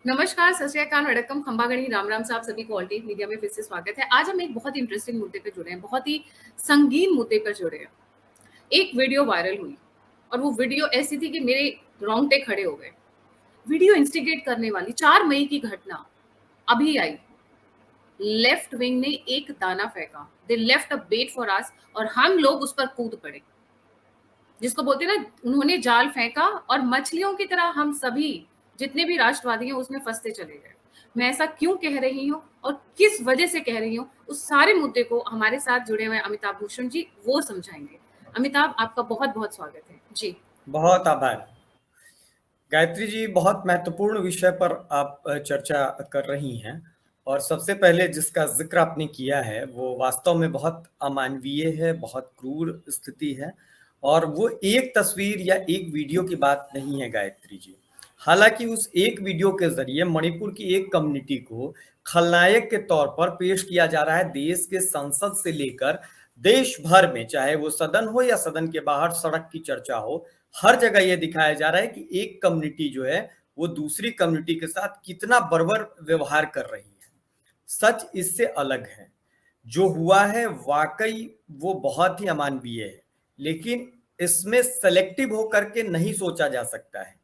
नमस्कार, सत श्री अकाल, वडक्कम, खंबागणी, राम राम साहब सभी को ऑल्टी मीडिया में फिर से स्वागत है। आज हम एक बहुत ही इंटरेस्टिंग मुद्दे पे जुड़े हैं, बहुत ही संगीन मुद्दे पर जुड़े हैं। एक वीडियो वायरल हुई और वो वीडियो ऐसी थी कि मेरे रोंगटे खड़े हो गए। वीडियो इंस्टिगेट करने वाली 4 मई की घटना अभी आई। लेफ्ट विंग ने एक दाना फेंका, they left a bat for us और हम लोग उस पर कूद पड़े। जिसको बोलते हैं ना, उन्होंने जाल फेंका और मछलियों की तरह हम सभी जितने भी राष्ट्रवादी हैं उसमें फंसते चले गए। मैं ऐसा क्यों कह रही हूँ और किस वजह से कह रही हूँ, उस सारे मुद्दे को हमारे साथ जुड़े हुए अमिताभ भूषण जी वो समझाएंगे। अमिताभ, आपका बहुत बहुत स्वागत है जी। बहुत आभार। गायत्री जी, बहुत महत्वपूर्ण विषय पर आप चर्चा कर रही हैं। और सबसे पहले जिसका जिक्र आपने किया है वो वास्तव में बहुत अमानवीय है, बहुत क्रूर स्थिति है। और वो एक तस्वीर या एक वीडियो की बात नहीं है गायत्री जी। हालांकि उस एक वीडियो के जरिए मणिपुर की एक कम्युनिटी को खलनायक के तौर पर पेश किया जा रहा है। देश के संसद से लेकर देश भर में, चाहे वो सदन हो या सदन के बाहर सड़क की चर्चा हो, हर जगह ये दिखाया जा रहा है कि एक कम्युनिटी जो है वो दूसरी कम्युनिटी के साथ कितना बर्बर व्यवहार कर रही है। सच इससे अलग है। जो हुआ है वाकई वो बहुत ही अमानवीय है, लेकिन इसमें सेलेक्टिव होकर के नहीं सोचा जा सकता है।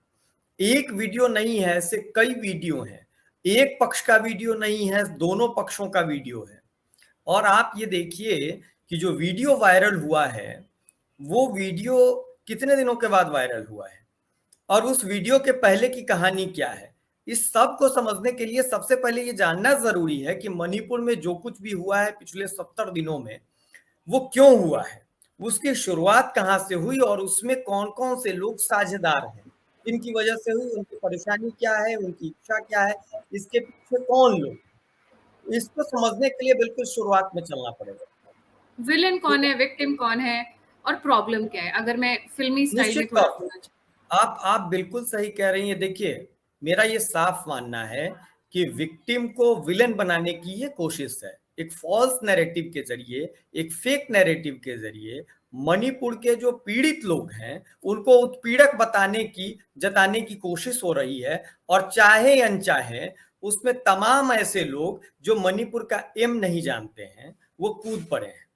एक वीडियो नहीं है, ऐसे कई वीडियो हैं। एक पक्ष का वीडियो नहीं है, दोनों पक्षों का वीडियो है। और आप ये देखिए कि जो वीडियो वायरल हुआ है वो वीडियो कितने दिनों के बाद वायरल हुआ है और उस वीडियो के पहले की कहानी क्या है। इस सब को समझने के लिए सबसे पहले ये जानना जरूरी है कि मणिपुर में जो कुछ भी हुआ है पिछले 70 दिनों में वो क्यों हुआ है, उसकी शुरुआत कहां से हुई और उसमें कौन कौन से लोग साझेदार हैं, जिनकी वजह से हुई, उनकी परेशानी क्या है, उनकी इच्छा क्या है, इसके पीछे कौन लोग। इसको समझने के लिए बिल्कुल शुरुआत में चलना पड़ेगा। विलेन कौन तो है, विक्टिम कौन है और प्रॉब्लम क्या है, अगर मैं फिल्मी स्टाइल में निश्चित थोड़ा तौर बोलना पर चाहूँ। आप बिल्कुल सही कह रही हैं। देखिए, मेरा ये साफ मानना है कि विक्टिम को विलेन बनाने की ये कोशिश है। एक फॉल्स नैरेटिव के जरिए, एक फेक नैरेटिव के जरिए मणिपुर के जो पीड़ित लोग हैं उनको उत्पीड़क जताने की कोशिश हो रही है। और चाहे अनचाहे उसमें तमाम ऐसे लोग जो मणिपुर का एम नहीं जानते हैं वो कूद पड़े हैं।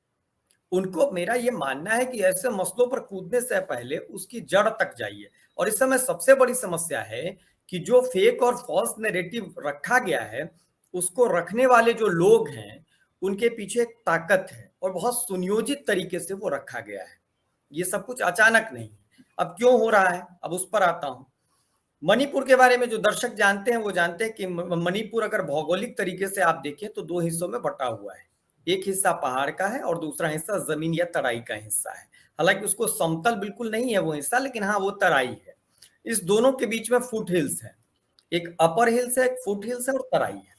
उनको मेरा ये मानना है कि ऐसे मसलों पर कूदने से पहले उसकी जड़ तक जाइए। और इस समय सबसे बड़ी समस्या है कि जो फेक और फॉल्स नैरेटिव रखा गया है उसको रखने वाले जो लोग हैं उनके पीछे एक ताकत है और बहुत सुनियोजित तरीके से वो रखा गया है। ये सब कुछ अचानक नहीं। अब क्यों हो रहा है, अब उस पर आता हूं। मणिपुर के बारे में जो दर्शक जानते हैं वो जानते हैं कि मणिपुर अगर भौगोलिक तरीके से आप देखें तो दो हिस्सों में बटा हुआ है। एक हिस्सा पहाड़ का है और दूसरा हिस्सा जमीन या तराई का हिस्सा है। हालांकि उसको समतल बिल्कुल नहीं है वो हिस्सा, लेकिन हाँ वो तराई है। इस दोनों के बीच में फुट हिल्स है। एक अपर हिल्स है, एक फुट हिल्स है और तराई है।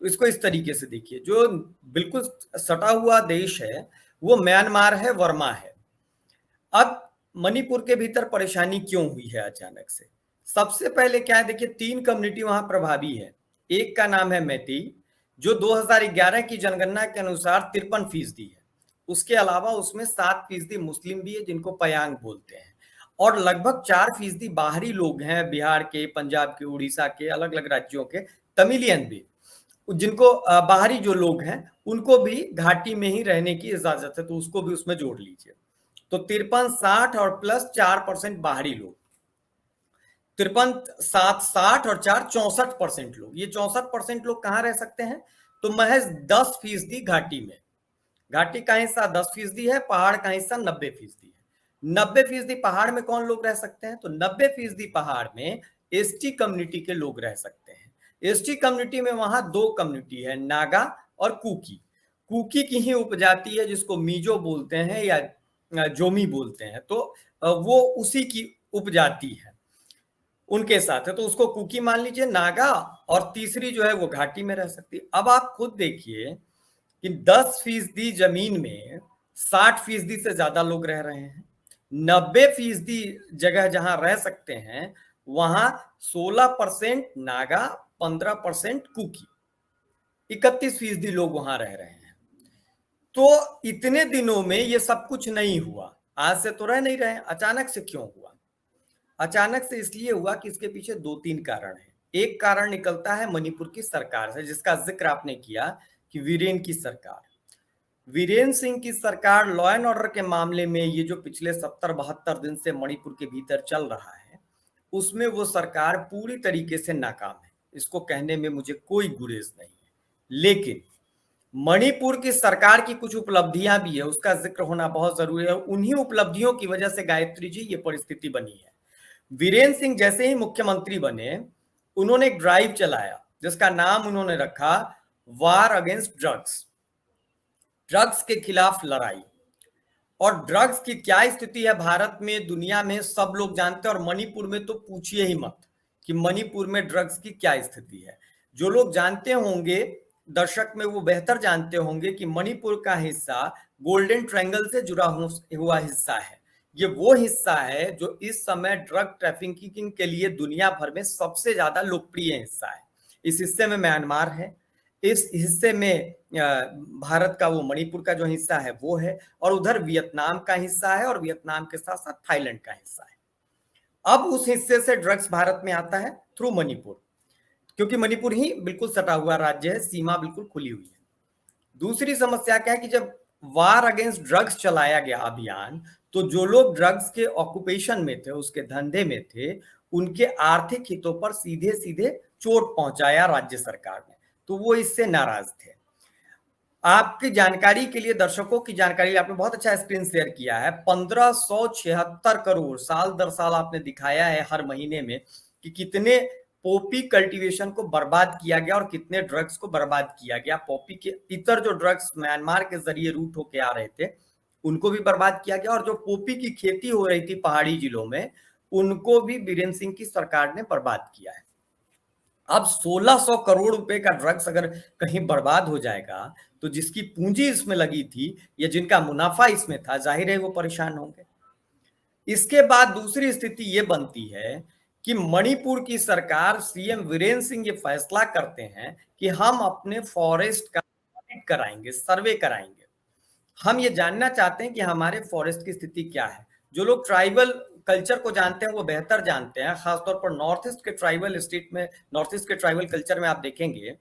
तो इसको इस तरीके से देखिए। जो बिल्कुल सटा हुआ देश है वो म्यांमार है, वर्मा है। अब मणिपुर के भीतर परेशानी क्यों हुई है अचानक से? सबसे पहले क्या है, देखिए, 3 कम्युनिटी वहां प्रभावी है। एक का नाम है मैती, जो 2011 की जनगणना के अनुसार 53% है। उसके अलावा उसमें 7% मुस्लिम भी है जिनको पयांग बोलते हैं। और लगभग 4% बाहरी लोग हैं, बिहार के, पंजाब के, उड़ीसा के, अलग अलग राज्यों के तमिलियन भी, जिनको बाहरी जो लोग हैं उनको भी घाटी में ही रहने की इजाजत है, तो उसको भी उसमें जोड़ लीजिए। तो 53, 60 और प्लस 4% बाहरी लोग। 53, 7, 60 और 4, 64% लोग। ये 64% लोग कहाँ रह सकते हैं? तो महज 10% घाटी में। घाटी का हिस्सा 10% है, पहाड़ का हिस्सा 90% है। 90% पहाड़ में कौन लोग रह सकते हैं? तो 90% पहाड़ में एसटी कम्युनिटी के लोग रह सकते हैं। एसटी कम्युनिटी में वहां 2 कम्युनिटी है, नागा और कुकी। कुकी की ही उपजाति है जिसको मीजो बोलते हैं या जोमी बोलते हैं। तो वो उसी की उपजाति है, उनके साथ है, तो उसको कुकी मान लीजिए, नागा। और तीसरी जो है वो घाटी में रह सकती है। अब आप खुद देखिए कि 10% जमीन में 60% से ज्यादा लोग रह रहे हैं। 90% जगह जहां रह सकते हैं वहां 16% नागा, 15% कुकी, 31% लोग वहां रह रहे हैं। तो इतने दिनों में ये सब कुछ नहीं हुआ। आज से तो रह नहीं रहे, अचानक से क्यों हुआ? अचानक से इसलिए हुआ कि इसके पीछे 2-3 कारण हैं। एक कारण निकलता है मणिपुर की सरकार से, जिसका जिक्र आपने किया कि वीरेन की सरकार, वीरेन सिंह की सरकार लॉ एंड ऑर्डर के मामले में ये जो पिछले 70-72 दिन से मणिपुर के भीतर चल रहा है, उसमें वो सरकार पूरी तरीके से नाकाम है। इसको कहने में मुझे कोई गुरेज नहीं है। लेकिन मणिपुर की सरकार की कुछ उपलब्धियां भी है, उसका जिक्र होना बहुत जरूरी है। उन्हीं उपलब्धियों की वजह से गायत्री जी ये परिस्थिति बनी है। वीरेंद्र सिंह जैसे ही मुख्यमंत्री बने, उन्होंने एक ड्राइव चलाया जिसका नाम उन्होंने रखा वार अगेंस्ट ड्रग्स, ड्रग्स के खिलाफ लड़ाई। और ड्रग्स की क्या स्थिति है भारत में, दुनिया में, सब लोग जानते हैं। और मणिपुर में तो पूछिए ही मत कि मणिपुर में ड्रग्स की क्या स्थिति है। जो लोग जानते होंगे, दर्शक में वो बेहतर जानते होंगे कि मणिपुर का हिस्सा गोल्डन ट्रायंगल से जुड़ा हुआ हिस्सा है। ये वो हिस्सा है जो इस समय ड्रग ट्रैफिकिंग के लिए दुनिया भर में सबसे ज्यादा लोकप्रिय हिस्सा है। इस हिस्से में म्यांमार है, इस हिस्से में भारत का वो मणिपुर का जो हिस्सा है वो है, और उधर वियतनाम का हिस्सा है, और वियतनाम के साथ साथ थाईलैंड का हिस्सा है। अब उस हिस्से से ड्रग्स भारत में आता है थ्रू मणिपुर, क्योंकि मणिपुर ही बिल्कुल सटा हुआ राज्य है, सीमा बिल्कुल खुली हुई है। दूसरी समस्या क्या है कि जब वार अगेंस्ट ड्रग्स चलाया गया अभियान, तो जो लोग ड्रग्स के ऑक्यूपेशन में थे, उसके धंधे में थे, उनके आर्थिक हितों पर सीधे सीधे चोट पहुंचाया राज्य सरकार ने, तो वो इससे नाराज थे। आपकी जानकारी के लिए, दर्शकों की जानकारी, आपने बहुत अच्छा स्क्रीन शेयर किया है। 1576 करोड़ साल दर साल आपने दिखाया है हर महीने में कि कितने पॉपी कल्टीवेशन को बर्बाद किया गया और कितने ड्रग्स को बर्बाद किया गया। पॉपी के इतर जो ड्रग्स म्यांमार के जरिए रूट होके आ रहे थे उनको भी बर्बाद किया गया, और जो पॉपी की खेती हो रही थी पहाड़ी जिलों में, उनको भी बीरेन सिंह की सरकार ने बर्बाद किया है। अब 1600 करोड़ रुपए का ड्रग्स अगर कहीं बर्बाद हो जाएगा, तो जिसकी पूंजी इसमें लगी थी या जिनका मुनाफा इसमें था, जाहिर है वो परेशान होंगे। इसके बाद दूसरी स्थिति ये बनती है कि मणिपुर की सरकार, सीएम वीरेंद्र सिंह ये फैसला करते हैं कि हम अपने फॉरेस्ट का ऑडिट कराएंगे, सर्वे कराएंगे। हम ये जानना चाहते हैं कि हमारे फॉरेस्ट की स्थिति क्या है। जो लोग ट्राइबल कल्चर को जानते हैं वो बेहतर जानते हैं, खासतौर पर नॉर्थ ईस्ट के ट्राइबल स्टेट में, नॉर्थ ईस्ट के ट्राइबल कल्चर में आप देखेंगे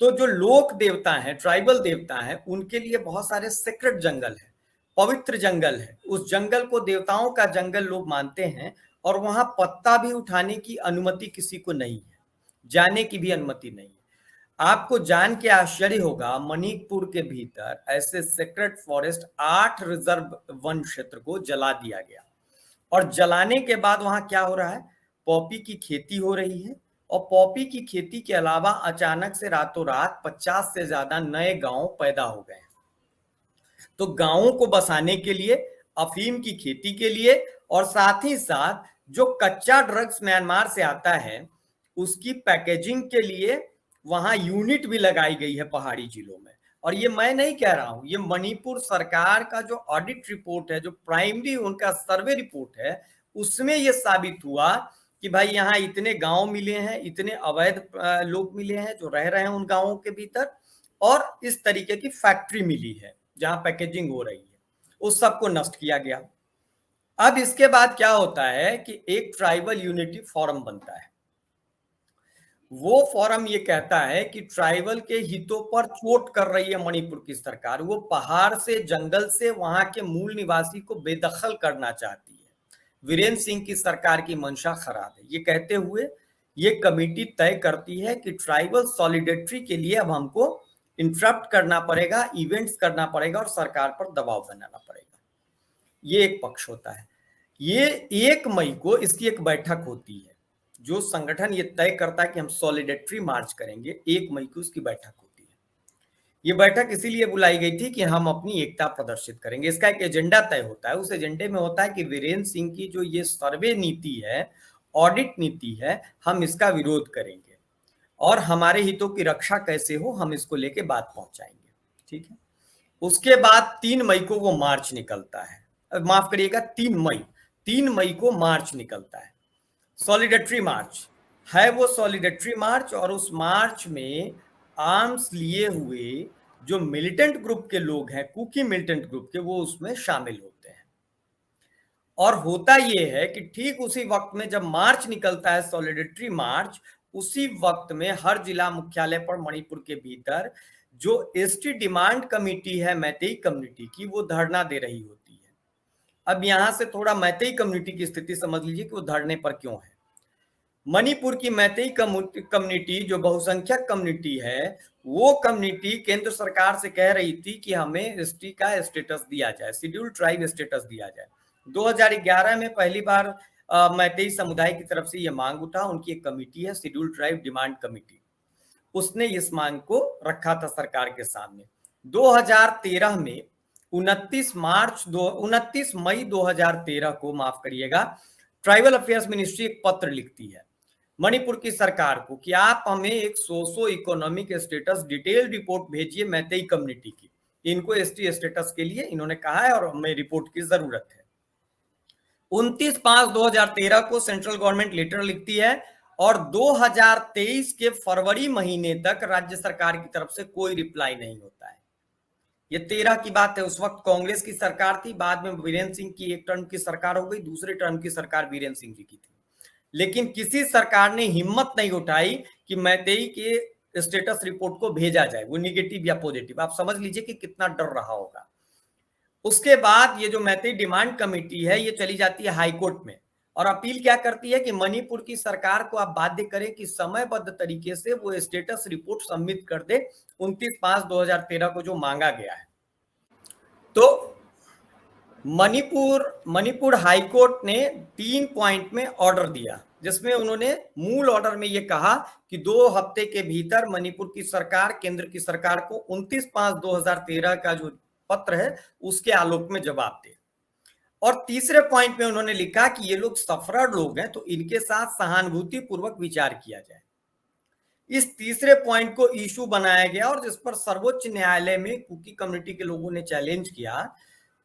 तो जो लोक देवता हैं, ट्राइबल देवता हैं, उनके लिए बहुत सारे सीक्रेट जंगल है, पवित्र जंगल है। उस जंगल को देवताओं का जंगल लोग मानते हैं, और वहां पत्ता भी उठाने की अनुमति किसी को नहीं है, जाने की भी अनुमति नहीं है। आपको जान के आश्चर्य होगा, मणिपुर के भीतर ऐसे सेक्रेट फॉरेस्ट 8 रिजर्व वन क्षेत्र को जला दिया गया। और जलाने के बाद वहां क्या हो रहा है, पॉपी की खेती हो रही है। और पॉपी की खेती के अलावा अचानक से रातों रात 50 से ज्यादा नए गांव पैदा हो गए। तो गांवों को बसाने के लिए, अफीम की खेती के लिए, और साथ ही साथ जो कच्चा ड्रग्स म्यांमार से आता है उसकी पैकेजिंग के लिए वहां यूनिट भी लगाई गई है पहाड़ी जिलों में। और ये मैं नहीं कह रहा हूं, ये मणिपुर सरकार का जो ऑडिट रिपोर्ट है, जो प्राइमरी उनका सर्वे रिपोर्ट है, उसमें ये साबित हुआ कि भाई यहाँ इतने गांव मिले हैं, इतने अवैध लोग मिले हैं जो रह रहे हैं उन गांवों के भीतर, और इस तरीके की फैक्ट्री मिली है जहां पैकेजिंग हो रही है, उस सबको नष्ट किया गया। अब इसके बाद क्या होता है कि एक ट्राइबल यूनिटी फोरम बनता है। वो फोरम ये कहता है कि ट्राइबल के हितों पर चोट कर रही है मणिपुर की सरकार, वो पहाड़ से, जंगल से वहां के मूल निवासी को बेदखल करना चाहती है। वीरेंद्र सिंह की सरकार की मंशा खराब है, ये कहते हुए ये कमेटी तय करती है कि ट्राइबल सॉलिडेरिटी के लिए अब हमको इंटरप्ट करना पड़ेगा, इवेंट्स करना पड़ेगा, और सरकार पर दबाव बनाना पड़ेगा। ये एक पक्ष होता है। ये 1 मई को इसकी एक बैठक होती है, जो संगठन ये तय करता है कि हम सॉलिडेरिटी मार्च करेंगे। 1 मई को इसकी बैठक होती है। ये बैठक इसीलिए बुलाई गई थी कि हम अपनी एकता प्रदर्शित करेंगे। इसका एक एजेंडा तय होता है। उस एजेंडे में होता है कि वीरेंद्र सिंह की जो ये सर्वे नीति है, ऑडिट नीति है, हम इसका विरोध करेंगे, और हमारे हितों की रक्षा कैसे हो, हम इसको लेके बात पहुंचाएंगे। ठीक है। उसके बाद 3 मई को वो मार्च निकलता है, माफ करिएगा 3 मई को मार्च निकलता है। सॉलिडेरिटी मार्च है वो सॉलिडेरिटी मार्च, और उस मार्च में आर्म्स लिए हुए जो मिलिटेंट ग्रुप के लोग हैं, कुकी मिलिटेंट ग्रुप के, वो उसमें शामिल होते हैं। और होता ये है कि ठीक उसी वक्त में जब मार्च निकलता है, सॉलिडेरिटी मार्च, उसी वक्त में हर जिला मुख्यालय पर मणिपुर के भीतर जो एसटी डिमांड कमेटी है मैतेई कम्युनिटी की, वो धरना दे रही होती है। अब यहां से थोड़ा मैतेई कम्युनिटी की स्थिति समझ लीजिए कि वो धरने पर क्यों है। मणिपुर की मैतेई कम्युनिटी जो बहुसंख्यक कम्युनिटी है, वो कम्युनिटी केंद्र सरकार से कह रही थी कि हमें एसटी का स्टेटस दिया जाए, शेड्यूल्ड ट्राइब स्टेटस दिया जाए। 2011 में पहली बार मैतेई समुदाय की तरफ से यह मांग उठा। उनकी एक कमेटी है शेड्यूल्ड ट्राइब डिमांड कमेटी, उसने इस मांग को रखा था सरकार के सामने। 2013 में 29 मई 2013 को, माफ करिएगा, ट्राइबल अफेयर्स मिनिस्ट्री एक पत्र लिखती है मणिपुर की सरकार को कि आप हमें एक socio economic status detail report भेजिए मैतेई कम्युनिटी की। इनको एसटी स्टेटस के लिए इन्होंने कहा है और हमें रिपोर्ट की जरूरत है। 29/5/2013 को सेंट्रल गवर्नमेंट लेटर लिखती है और 2023 के फरवरी महीने तक राज्य सरकार की तरफ से कोई रिप्लाई नहीं होता है। ये 13 की बात है। उस वक्त कांग्रेस की सरकार थी, बाद में वीरेंद्र सिंह की एक टर्म की सरकार हो गई, दूसरे टर्म की सरकार वीरेंद्र सिंह जी की थी। लेकिन किसी सरकार ने हिम्मत नहीं उठाई कि मैतेई के स्टेटस रिपोर्ट को भेजा जाए, वो निगेटिव या पॉजिटिव। आप समझ लीजिए कि कितना डर रहा होगा। उसके बाद ये जो मैतेई डिमांड कमेटी है, ये चली जाती है हाईकोर्ट में और अपील क्या करती है कि मणिपुर की सरकार को आप बाध्य करें कि समयबद्ध तरीके से वो स्टेटस रिपोर्ट सबमिट कर दे 29/5/2013 को जो मांगा गया है। तो मणिपुर हाईकोर्ट ने 3 पॉइंट में ऑर्डर दिया, जिसमें उन्होंने मूल ऑर्डर में यह कहा कि 2 हफ्ते के भीतर मणिपुर की सरकार केंद्र की सरकार को 29/5/2013 का जो पत्र है उसके आलोक में जवाब दे। और तीसरे पॉइंट में उन्होंने लिखा कि ये लोग सफरर लोग हैं, तो इनके साथ सहानुभूति पूर्वक विचार किया जाए। इस तीसरे पॉइंट को इशू बनाया गया और जिस पर सर्वोच्च न्यायालय में कुकी कम्युनिटी के लोगों ने चैलेंज किया।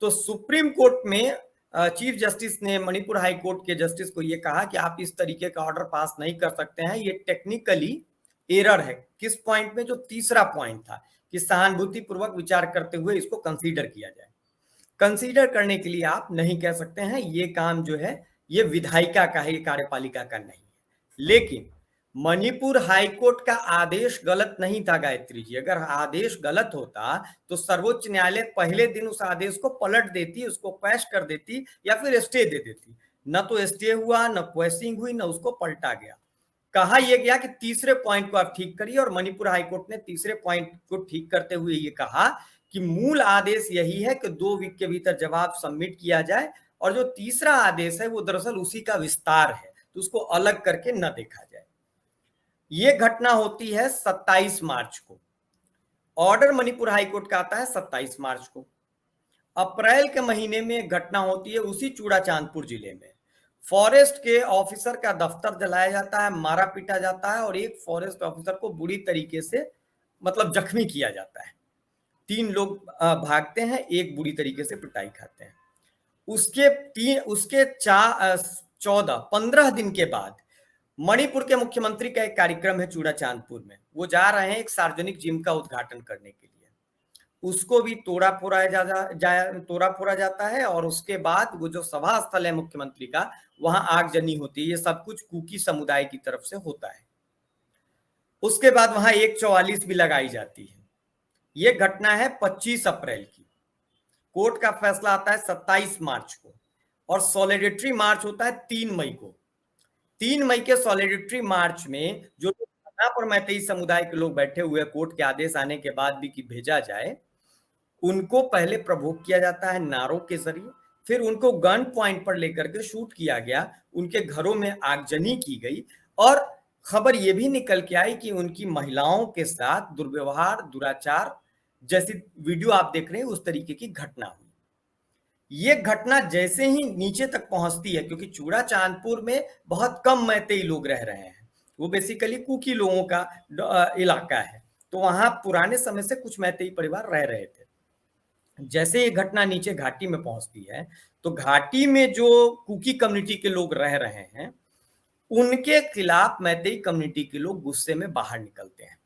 तो सुप्रीम कोर्ट में चीफ जस्टिस ने मणिपुर हाई कोर्ट के जस्टिस को यह कहा कि आप इस तरीके का ऑर्डर पास नहीं कर सकते हैं, ये टेक्निकली एरर है। किस पॉइंट में? जो तीसरा पॉइंट था कि सहानुभूति पूर्वक विचार करते हुए इसको कंसीडर किया जाए। कंसीडर करने के लिए आप नहीं कह सकते हैं, ये काम जो है ये विधायिका का है, ये कार्यपालिका का नहीं है। लेकिन मणिपुर हाईकोर्ट का आदेश गलत नहीं था गायत्री जी। अगर आदेश गलत होता तो सर्वोच्च न्यायालय पहले दिन उस आदेश को पलट देती, उसको पेश कर देती या फिर स्टे दे देती। न तो स्टे हुआ, न क्वेश्चनिंग हुई, न उसको पलटा गया। कहा यह गया कि तीसरे पॉइंट को आप ठीक करिए और मणिपुर हाईकोर्ट ने तीसरे पॉइंट को ठीक करते हुए ये कहा कि मूल आदेश यही है कि 2 वीक के भीतर जवाब सबमिट किया जाए और जो तीसरा आदेश है वो दरअसल उसी का विस्तार है, तो उसको अलग करके न देखा जाए। ये घटना होती है 27 मार्च को। ऑर्डर मणिपुर हाईकोर्ट का आता है 27 मार्च को। अप्रैल के महीने में एक घटना होती है उसी चूड़ाचांदपुर जिले में। फॉरेस्ट के ऑफिसर का दफ्तर जलाया जाता है, मारा पीटा जाता है और एक फॉरेस्ट ऑफिसर को बुरी तरीके से मतलब जख्मी किया जाता है। 3 लोग भागते हैं, एक बुरी तरीके से पिटाई खाते हैं। उसके 15 दिन के बाद मणिपुर के मुख्यमंत्री का एक कार्यक्रम है चूड़ाचांदपुर में। वो जा रहे हैं एक सार्वजनिक जिम का उद्घाटन करने के लिए। उसको भी तोड़ा फोड़ा जाता है और उसके बाद वो जो सभा स्थल है मुख्यमंत्री का, वहां आगजनी होती है। ये सब कुछ कुकी समुदाय की तरफ से होता है। उसके बाद वहां 144 भी लगाई जाती है। ये घटना है 25 अप्रैल की। कोर्ट का फैसला आता है 27 मार्च को और सॉलिडेटरी मार्च होता है 3 मई को। 3 मई के सॉलिडेटरी मार्च में जो धरना पर मैतेई समुदाय के लोग बैठे हुए, कोर्ट के आदेश आने के बाद भी कि भेजा जाए, उनको पहले प्रवोक किया जाता है नारों के जरिए, फिर उनको गन पॉइंट पर लेकर के शूट किया गया, उनके घरों में आगजनी की गई और खबर यह भी निकल के आई कि उनकी महिलाओं के साथ दुर्व्यवहार, दुराचार जैसी वीडियो आप देख रहे हैं, उस तरीके की घटना हुई। ये घटना जैसे ही नीचे तक पहुंचती है, क्योंकि चूड़ाचांदपुर में बहुत कम मैतेई लोग रह रहे हैं, वो बेसिकली कुकी लोगों का इलाका है, तो वहां पुराने समय से कुछ मैतेई परिवार रह रहे थे। जैसे ये घटना नीचे घाटी में पहुंचती है, तो घाटी में जो कुकी कम्युनिटी के लोग रह रहे हैं, उनके खिलाफ मैतेई कम्युनिटी के लोग गुस्से में बाहर निकलते हैं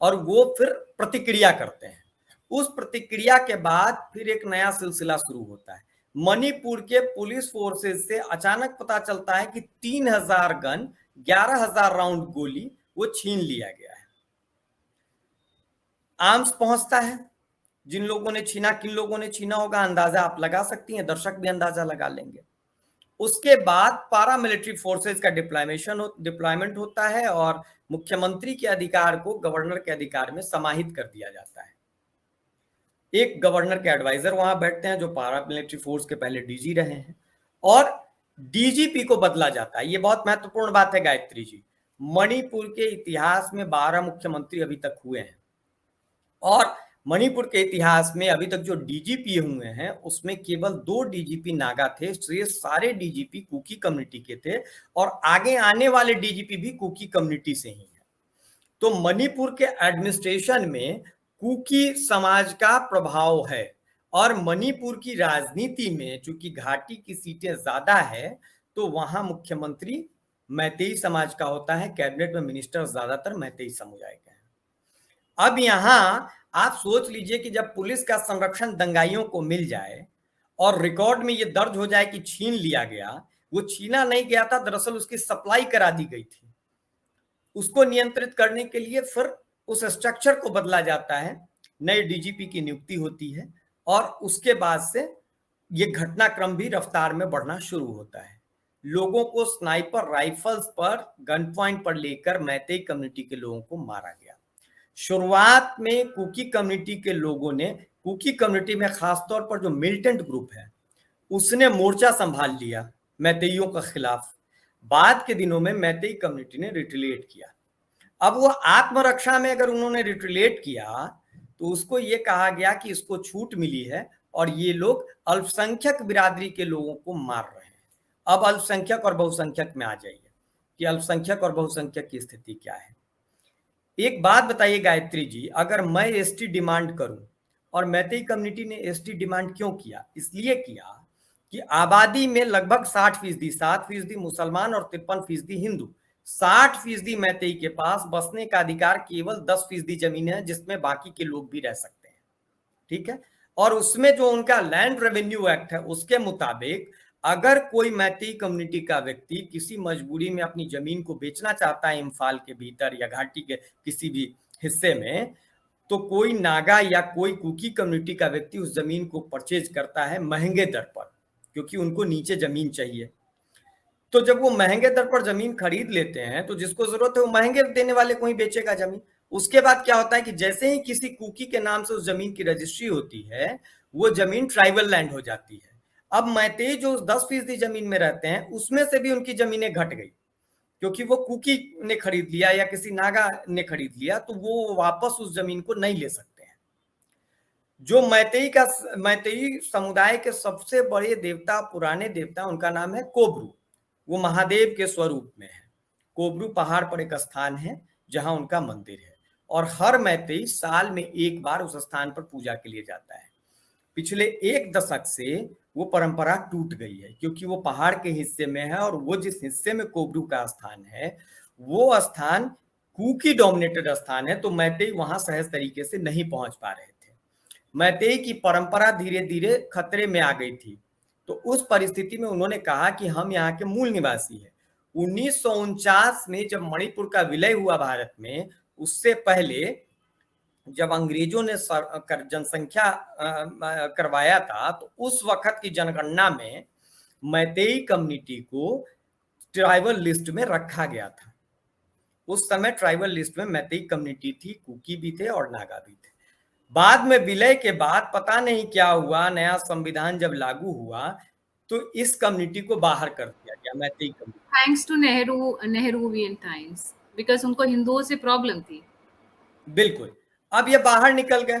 और वो फिर प्रतिक्रिया करते हैं। उस प्रतिक्रिया के बाद फिर एक नया सिलसिला शुरू होता है। मणिपुर के पुलिस फोर्सेस से अचानक पता चलता है कि 3000 गन 11,000 राउंड गोली वो छीन लिया गया है। आर्म्स पहुंचता है, जिन लोगों ने छीना, किन लोगों ने छीना होगा अंदाजा आप लगा सकती हैं, दर्शक भी अंदाजा लगा लेंगे। उसके बाद पारामिलिट्री फोर्सेस का डिप्लॉयमेंट होता है और मुख्यमंत्री के अधिकार को गवर्नर के अधिकार में समाहित कर दिया जाता है। एक गवर्नर के एडवाइजर वहां बैठते हैं जो पारामिलिट्री फोर्स के पहले डीजी रहे हैं, और डीजीपी को बदला जाता है। ये बहुत महत्वपूर्ण बात है गायत्री जी। मणिपुर के इतिहास में 12 मुख्यमंत्री अभी तक हुए हैं, और मणिपुर के इतिहास में अभी तक जो डीजीपी हुए हैं उसमें केवल 2 डीजीपी नागा थे, शेष सारे डीजीपी कुकी कम्युनिटी के थे, और आगे आने वाले डीजीपी भी कुकी कम्युनिटी से ही हैं। तो मणिपुर के एडमिनिस्ट्रेशन में कुकी समाज का प्रभाव है, और मणिपुर की राजनीति में चूंकि घाटी की सीटें ज्यादा है तो वहां मुख्यमंत्री मैतेई समाज का होता है, कैबिनेट में मिनिस्टर ज्यादातर मैतेई समुदाय के हैं। अब यहां आप सोच लीजिए कि जब पुलिस का संरक्षण दंगाइयों को मिल जाए और रिकॉर्ड में यह दर्ज हो जाए कि छीन लिया गया, वो छीना नहीं गया था, दरअसल उसकी सप्लाई करा दी गई थी। उसको नियंत्रित करने के लिए फिर उस स्ट्रक्चर को बदला जाता है, नए डीजीपी की नियुक्ति होती है, और उसके बाद से ये घटनाक्रम भी रफ्तार में बढ़ना शुरू होता है। लोगों को स्नाइपर राइफल्स पर गन पॉइंट पर लेकर मैतेई कम्युनिटी के लोगों को मारा गया। शुरुआत में कुकी कम्युनिटी के लोगों ने, कुकी कम्युनिटी में खासतौर पर जो मिलिटेंट ग्रुप है उसने मोर्चा संभाल लिया मैतेइयों के खिलाफ। बाद के दिनों में मैतेई कम्युनिटी ने रिट्रीट किया। अब वो आत्मरक्षा में अगर उन्होंने रिट्रीट किया तो उसको ये कहा गया कि इसको छूट मिली है और ये लोग अल्पसंख्यक बिरादरी के लोगों को मार रहे हैं। अब अल्पसंख्यक और बहुसंख्यक में आ जाइए कि अल्पसंख्यक और बहुसंख्यक की स्थिति क्या है। एक बात बताइए गायत्री जी, अगर मैं एसटी डिमांड करूं, और मैतेई कम्युनिटी ने एसटी डिमांड क्यों किया? इसलिए किया कि आबादी में लगभग 60% मुसलमान और 53% हिंदू, 60% मैतेई के पास बसने का अधिकार केवल 10% जमीन है जिसमें बाकी के लोग भी रह सकते हैं, ठीक है। और उसमें जो उनका लैंड रेवेन्यू एक्ट है उसके मुताबिक अगर कोई मैतेई कम्युनिटी का व्यक्ति किसी मजबूरी में अपनी जमीन को बेचना चाहता है इम्फाल के भीतर या घाटी के किसी भी हिस्से में, तो कोई नागा या कोई कुकी कम्युनिटी का व्यक्ति उस जमीन को परचेज करता है महंगे दर पर, क्योंकि उनको नीचे जमीन चाहिए। तो जब वो महंगे दर पर जमीन खरीद लेते हैं तो जिसको जरूरत है वो महंगे देने वाले को ही बेचेगा जमीन। उसके बाद क्या होता है कि जैसे ही किसी कुकी के नाम से उस जमीन की रजिस्ट्री होती है, वो जमीन ट्राइबल लैंड हो जाती है। अब मैतेई जो 10% जमीन में रहते हैं उसमें से भी उनकी जमीनें घट गई, क्योंकि वो कुकी ने खरीद लिया या किसी नागा ने खरीद लिया, तो वो वापस उस जमीन को नहीं ले सकते हैं। जो मैतेई समुदाय के सबसे बड़े देवता, पुराने देवता, उनका नाम है कोब्रू। वो महादेव के स्वरूप में है। कोब्रू पहाड़ पर एक स्थान है जहां उनका मंदिर है, और हर मैतेई साल में एक बार उस स्थान पर पूजा के लिए जाता है। पिछले 1 दशक से वो परंपरा टूट गई है, क्योंकि वो पहाड़ के हिस्से में है, और वो जिस हिस्से में कोब्रू का स्थान है वो स्थान कुकी डोमिनेटेड स्थान है, तो मैतेई वहां सहज तरीके से नहीं पहुंच पा रहे थे। मैतेई की परंपरा धीरे धीरे खतरे में आ गई थी, तो उस परिस्थिति में उन्होंने कहा कि हम यहाँ के मूल निवासी हैं। 1949 में जब मणिपुर का विलय हुआ भारत में, उससे पहले जब अंग्रेजों ने जनसंख्या करवाया था तो उस वक्त की जनगणना में मैतेई कम्युनिटी को ट्राइबल लिस्ट में रखा गया था। उस समय ट्राइबल लिस्ट में मैतेई कम्युनिटी थी, कुकी भी थे और नागा भी थे। बाद में विलय के बाद पता नहीं क्या हुआ, नया संविधान जब लागू हुआ तो इस कम्युनिटी को बाहर कर दिया गया, Meitei community. Thanks to Nehruvian times, because उनको हिंदुओं से प्रॉब्लम थी। बिल्कुल। अब ये बाहर निकल गए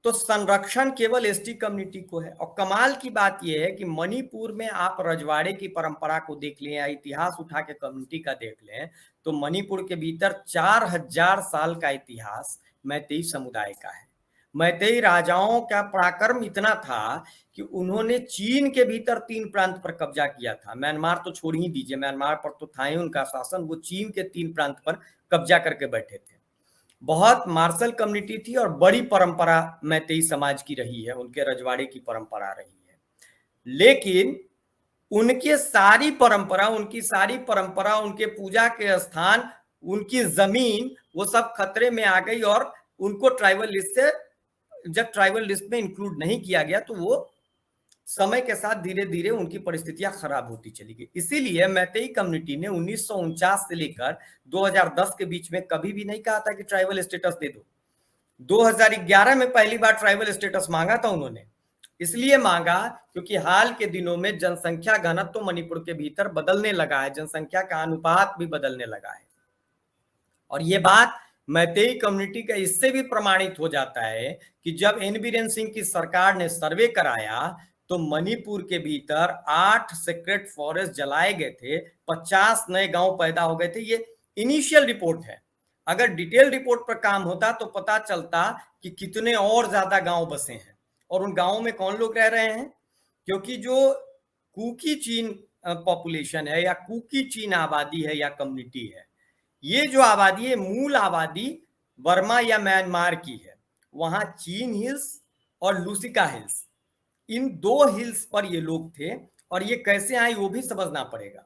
तो संरक्षण केवल एसटी कम्युनिटी को है। और कमाल की बात यह है कि मणिपुर में आप रजवाड़े की परंपरा को देख लें या इतिहास उठा के कम्युनिटी का देख लें तो मणिपुर के भीतर 4000 साल का इतिहास मैतेई समुदाय का है। मैतेई राजाओं का पराक्रम इतना था कि उन्होंने चीन के भीतर 3 प्रांत पर कब्जा किया था। म्यांमार तो छोड़ ही दीजिए, म्यांमार पर तो था ही उनका शासन, वो चीन के 3 प्रांत पर कब्जा करके बैठे थे। बहुत मार्शल कम्युनिटी थी और बड़ी परंपरा मैतेई समाज की रही है, उनके रजवाड़े की परंपरा रही है। लेकिन उनकी सारी परंपरा, उनके पूजा के स्थान, उनकी जमीन, वो सब खतरे में आ गई। और उनको ट्राइबल लिस्ट से, जब ट्राइबल लिस्ट में इंक्लूड नहीं किया गया, तो वो समय के साथ धीरे धीरे उनकी परिस्थितियां खराब होती चली गई। इसीलिए मैतेई कम्युनिटी ने 1949 से लेकर 2010 के बीच में कभी भी नहीं कहा था कि ट्राइबल स्टेटस दे दो। 2011 में पहली बार ट्राइबल स्टेटस मांगा था उन्होंने। इसलिए मांगा क्योंकि हाल के दिनों में जनसंख्या घनत्व तो मणिपुर के भीतर बदलने लगा है, जनसंख्या का अनुपात भी बदलने लगा है। और ये बात मैतेई कम्युनिटी का इससे भी प्रमाणित हो जाता है कि जब एन बीरेन सिंह की सरकार ने सर्वे कराया तो मणिपुर के भीतर 8 सेक्रेट फॉरेस्ट जलाए गए थे, 50 नए गांव पैदा हो गए थे। ये इनिशियल रिपोर्ट है। अगर डिटेल रिपोर्ट पर काम होता तो पता चलता कि कितने और ज्यादा गांव बसे हैं और उन गांवों में कौन लोग रह रहे हैं। क्योंकि जो कुकी चीन पॉपुलेशन है या कुकी चीन आबादी है या कम्युनिटी है, ये जो आबादी है, मूल आबादी बर्मा या म्यांमार की है। वहां चीन हिल्स और लूसिका हिल्स, इन दो हिल्स पर ये लोग थे। और ये कैसे आए वो भी समझना पड़ेगा।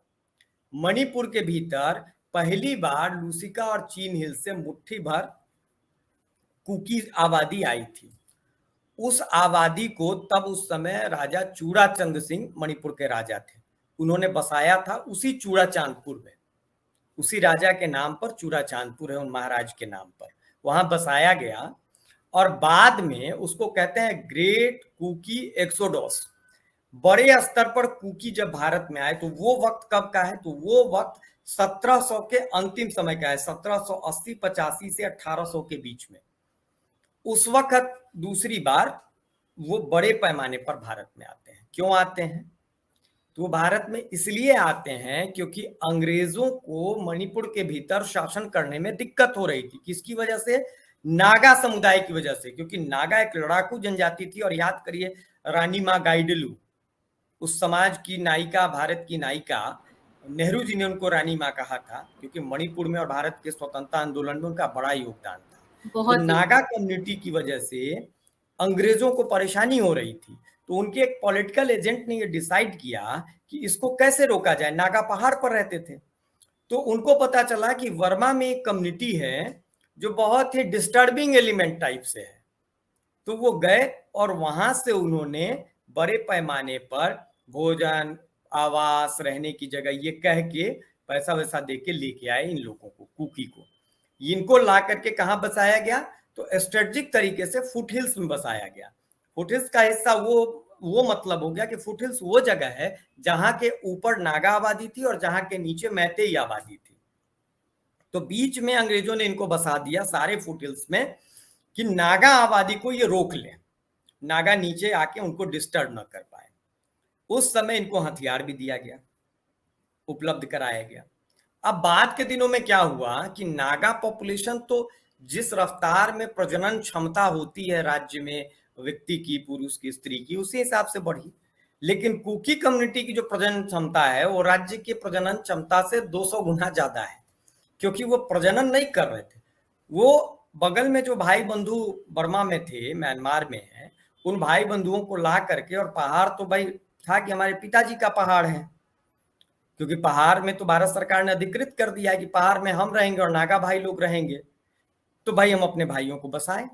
मणिपुर के भीतर पहली बार लूसिका और चीन हिल्स से मुट्ठी भर कुकी आबादी आई थी। उस आबादी को तब उस समय राजा चूड़ाचंद सिंह मणिपुर के राजा थे, उन्होंने बसाया था उसी चूड़ाचांदपुर में। उसी राजा के नाम पर चूड़ाचांदपुर है, उन महाराज के नाम पर वहां बसाया गया। और बाद में उसको कहते हैं ग्रेट कुकी एक्सोडोस। बड़े स्तर पर कुकी जब भारत में आए तो वो वक्त कब का है, तो वो वक्त 1700 के अंतिम समय का है, 1780-85 से 1800 के बीच में। उस वक्त दूसरी बार वो बड़े पैमाने पर भारत में आते हैं। क्यों आते हैं? तो भारत में इसलिए आते हैं क्योंकि अंग्रेजों को मणिपुर के भीतर शासन करने में दिक्कत हो रही थी। किसकी वजह से? नागा समुदाय की वजह से। क्योंकि नागा एक लड़ाकू जनजाति थी। और याद करिए, रानी माँ गाइडलू, उस समाज की नायिका, भारत की नायिका, नेहरू जी ने उनको रानी माँ कहा था क्योंकि मणिपुर में और भारत के स्वतंत्रता आंदोलन में उनका बड़ा योगदान था। तो बहुत ही नागा कम्युनिटी की वजह से अंग्रेजों को परेशानी हो रही थी। तो उनके एक पॉलिटिकल एजेंट ने ये डिसाइड किया कि इसको कैसे रोका जाए। नागा पहाड़ पर रहते थे, तो उनको पता चला कि वर्मा में एक कम्युनिटी है जो बहुत ही डिस्टर्बिंग एलिमेंट टाइप से है। तो वो गए और वहां से उन्होंने बड़े पैमाने पर भोजन, आवास, रहने की जगह ये कह के पैसा वैसा दे के लेके आए इन लोगों को, कुकी को। इनको ला करके कहाँ बसाया गया? तो स्ट्रेटेजिक तरीके से फुट हिल्स में बसाया गया। फुट हिल्स का हिस्सा वो मतलब हो गया कि फुट हिल्स वो जगह है जहां के ऊपर नागा आबादी थी और जहां के नीचे मैतेई आबादी थी। तो बीच में अंग्रेजों ने इनको बसा दिया सारे फुट हिल्स में कि नागा आबादी को ये रोक ले, नागा नीचे आके उनको डिस्टर्ब न कर पाए। उस समय इनको हथियार भी दिया गया, उपलब्ध कराया गया। अब बाद के दिनों में क्या हुआ कि नागा पॉपुलेशन तो जिस रफ्तार में प्रजनन क्षमता होती है राज्य में, व्यक्ति की, पुरुष की, स्त्री की, उसी हिसाब से बढ़ी। लेकिन कुकी कम्युनिटी की जो प्रजनन क्षमता है वो राज्य की प्रजनन क्षमता से 200 गुना ज्यादा है। क्योंकि वो प्रजनन नहीं कर रहे थे। वो बगल में जो भाई बंधु बर्मा में थे, म्यांमार में है, उन भाई बंधुओं को ला करके, और पहाड़ तो भाई था कि हमारे पिताजी का पहाड़ है, क्योंकि पहाड़ में तो भारत सरकार ने अधिकृत कर दिया है कि पहाड़ में हम रहेंगे और नागा भाई लोग रहेंगे, तो भाई हम अपने भाइयों को बसाएं।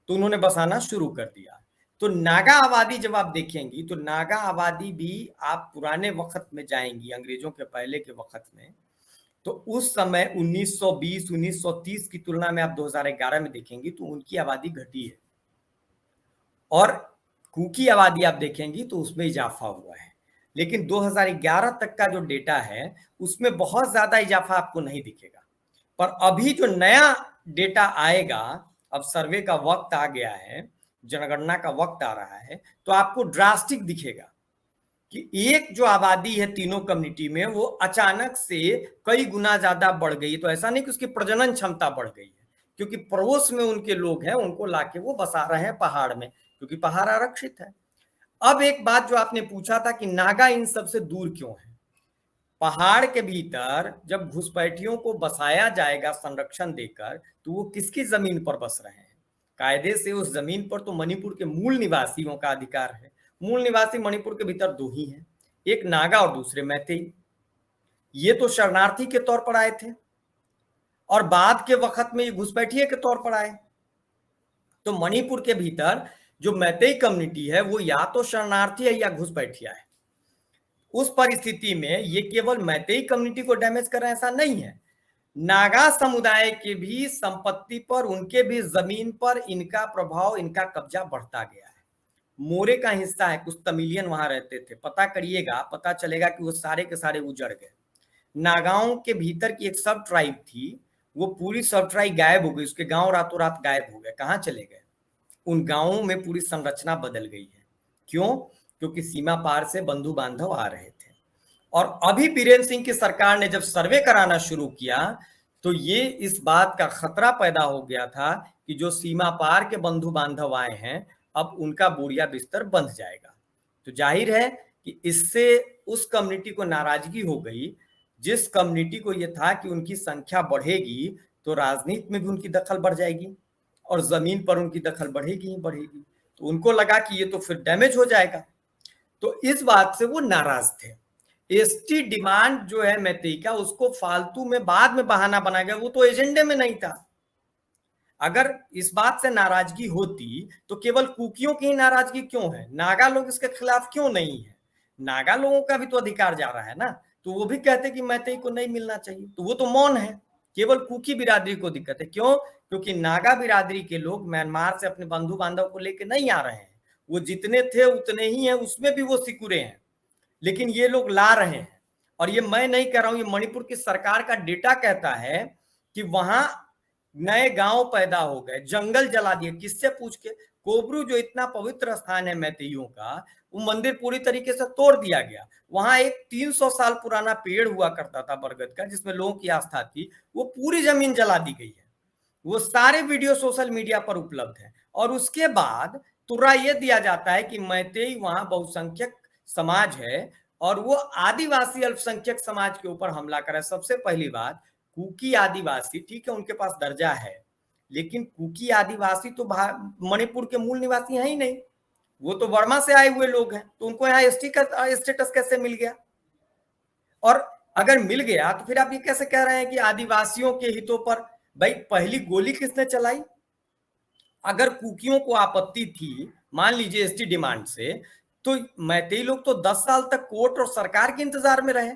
तो उन्होंने बसाना शुरू कर दिया। तो नागा आबादी जब आप देखेंगी तो नागा आबादी भी, आप पुराने वक्त में जाएंगी, अंग्रेजों के पहले के वक्त में, तो उस समय 1920 1930 की तुलना में आप 2011 में देखेंगी तो उनकी आबादी घटी है। और कुकी आबादी आप देखेंगी तो उसमें इजाफा हुआ है। लेकिन 2011 तक का जो डेटा है उसमें बहुत ज्यादा इजाफा आपको नहीं दिखेगा। पर अभी जो नया डेटा आएगा, अब सर्वे का वक्त आ गया है, जनगणना का वक्त आ रहा है, तो आपको ड्रास्टिक दिखेगा कि एक जो आबादी है तीनों कम्युनिटी में वो अचानक से कई गुना ज्यादा बढ़ गई। तो ऐसा नहीं कि उसकी प्रजनन क्षमता बढ़ गई है, क्योंकि पड़ोस में उनके लोग हैं, उनको लाके वो बसा रहे हैं पहाड़ में, क्योंकि पहाड़ आरक्षित है। अब एक बात जो आपने पूछा था कि नागा इन सबसे दूर क्यों है। पहाड़ के भीतर जब घुसपैठियों को बसाया जाएगा संरक्षण देकर, तो वो किसकी जमीन पर बस रहे हैं? कायदे से उस जमीन पर तो मणिपुर के मूल निवासियों का अधिकार है। मूल निवासी मणिपुर के भीतर दो ही हैं, एक नागा और दूसरे मैतेई। ये तो शरणार्थी के तौर पर आए थे और बाद के वक्त में ये घुसपैठिए के तौर पर आए। तो मणिपुर के भीतर जो मैतेई कम्युनिटी है वो या तो शरणार्थी है या घुसपैठिया है। उस परिस्थिति में ये केवल मैतेई कम्युनिटी को डैमेज कर रहे हैं ऐसा नहीं है, नागा समुदाय के भी संपत्ति पर, उनके भी जमीन पर इनका प्रभाव, इनका कब्जा बढ़ता गया है। मोरे का हिस्सा है, कुछ तमिलियन वहां रहते थे, पता करिएगा, पता चलेगा कि वो सारे के सारे उजड़ गए। नागाओं के भीतर की एक सब ट्राइब थी, वो पूरी सब ट्राइब गायब हो गई, उसके गांव रातों रात गायब हो गए। कहाँ चले गए? उन गांवों में पूरी संरचना बदल गई है। क्यों? क्योंकि सीमा पार से बंधु बांधव आ रहे थे। और अभी बीरेन्द्र सिंह की सरकार ने जब सर्वे कराना शुरू किया तो ये इस बात का खतरा पैदा हो गया था कि जो सीमा पार के बंधु बांधव आए हैं अब उनका बोरिया बिस्तर बंध जाएगा। तो जाहिर है कि इससे उस कम्युनिटी को नाराजगी हो गई, जिस कम्युनिटी को यह था कि उनकी संख्या बढ़ेगी तो राजनीति में भी उनकी दखल बढ़ जाएगी और जमीन पर उनकी दखल बढ़ेगी ही बढ़ेगी। तो उनको लगा कि ये तो फिर डैमेज हो जाएगा, तो इस बात से वो नाराज थे। एसटी डिमांड जो है मैतेई का, उसको फालतू में बाद में बहाना बना गया, वो तो एजेंडे में नहीं था। अगर इस बात से नाराजगी होती तो केवल कुकियों की ही नाराजगी क्यों है? नागा लोग इसके खिलाफ क्यों नहीं है? नागा लोगों का भी तो अधिकार जा रहा है ना, तो वो भी कहते कि मैतेई को नहीं मिलना चाहिए, तो वो तो मौन है। केवल कुकी बिरादरी को दिक्कत है। क्यों? क्योंकि नागा बिरादरी के लोग म्यांमार से अपने बंधु बांधव को लेकर नहीं आ रहे हैं, वो जितने थे उतने ही हैं, उसमें भी वो सिकुड़े हैं, लेकिन ये लोग ला रहे हैं। और ये मैं नहीं कह रहा हूं, ये मणिपुर की सरकार का डेटा कहता है कि वहां नए गांव पैदा हो गए, जंगल जला दिए। किससे पूछ के? कोबरू जो इतना पवित्र स्थान है मैतेइयों का, वो मंदिर पूरी तरीके से तोड़ दिया गया। वहां एक 300 साल पुराना पेड़ हुआ करता था बरगद का, जिसमें लोगों की आस्था थी, वो पूरी जमीन जला दी गई है। वो सारे वीडियो सोशल मीडिया पर उपलब्ध है। और उसके बाद तुरा ये दिया जाता है कि मैतेई वहां बहुसंख्यक समाज है और वो आदिवासी अल्पसंख्यक समाज के ऊपर हमला करे। सबसे पहली बात, कुकी आदिवासी, ठीक है उनके पास दर्जा है, लेकिन कुकी आदिवासी तो मणिपुर के मूल निवासी हैं ही नहीं, वो तो वर्मा से आए हुए लोग हैं, तो उनको यहाँ एसटी का स्टेटस कैसे मिल गया? और अगर मिल गया तो फिर आप ये कैसे कह रहे हैं कि आदिवासियों के हितों पर? भाई पहली गोली किसने चलाई? अगर कुकियों को आपत्ति थी मान लीजिए एसटी डिमांड से, तो मैतेई लोग तो 10 साल तक कोर्ट और सरकार के इंतजार में रहे।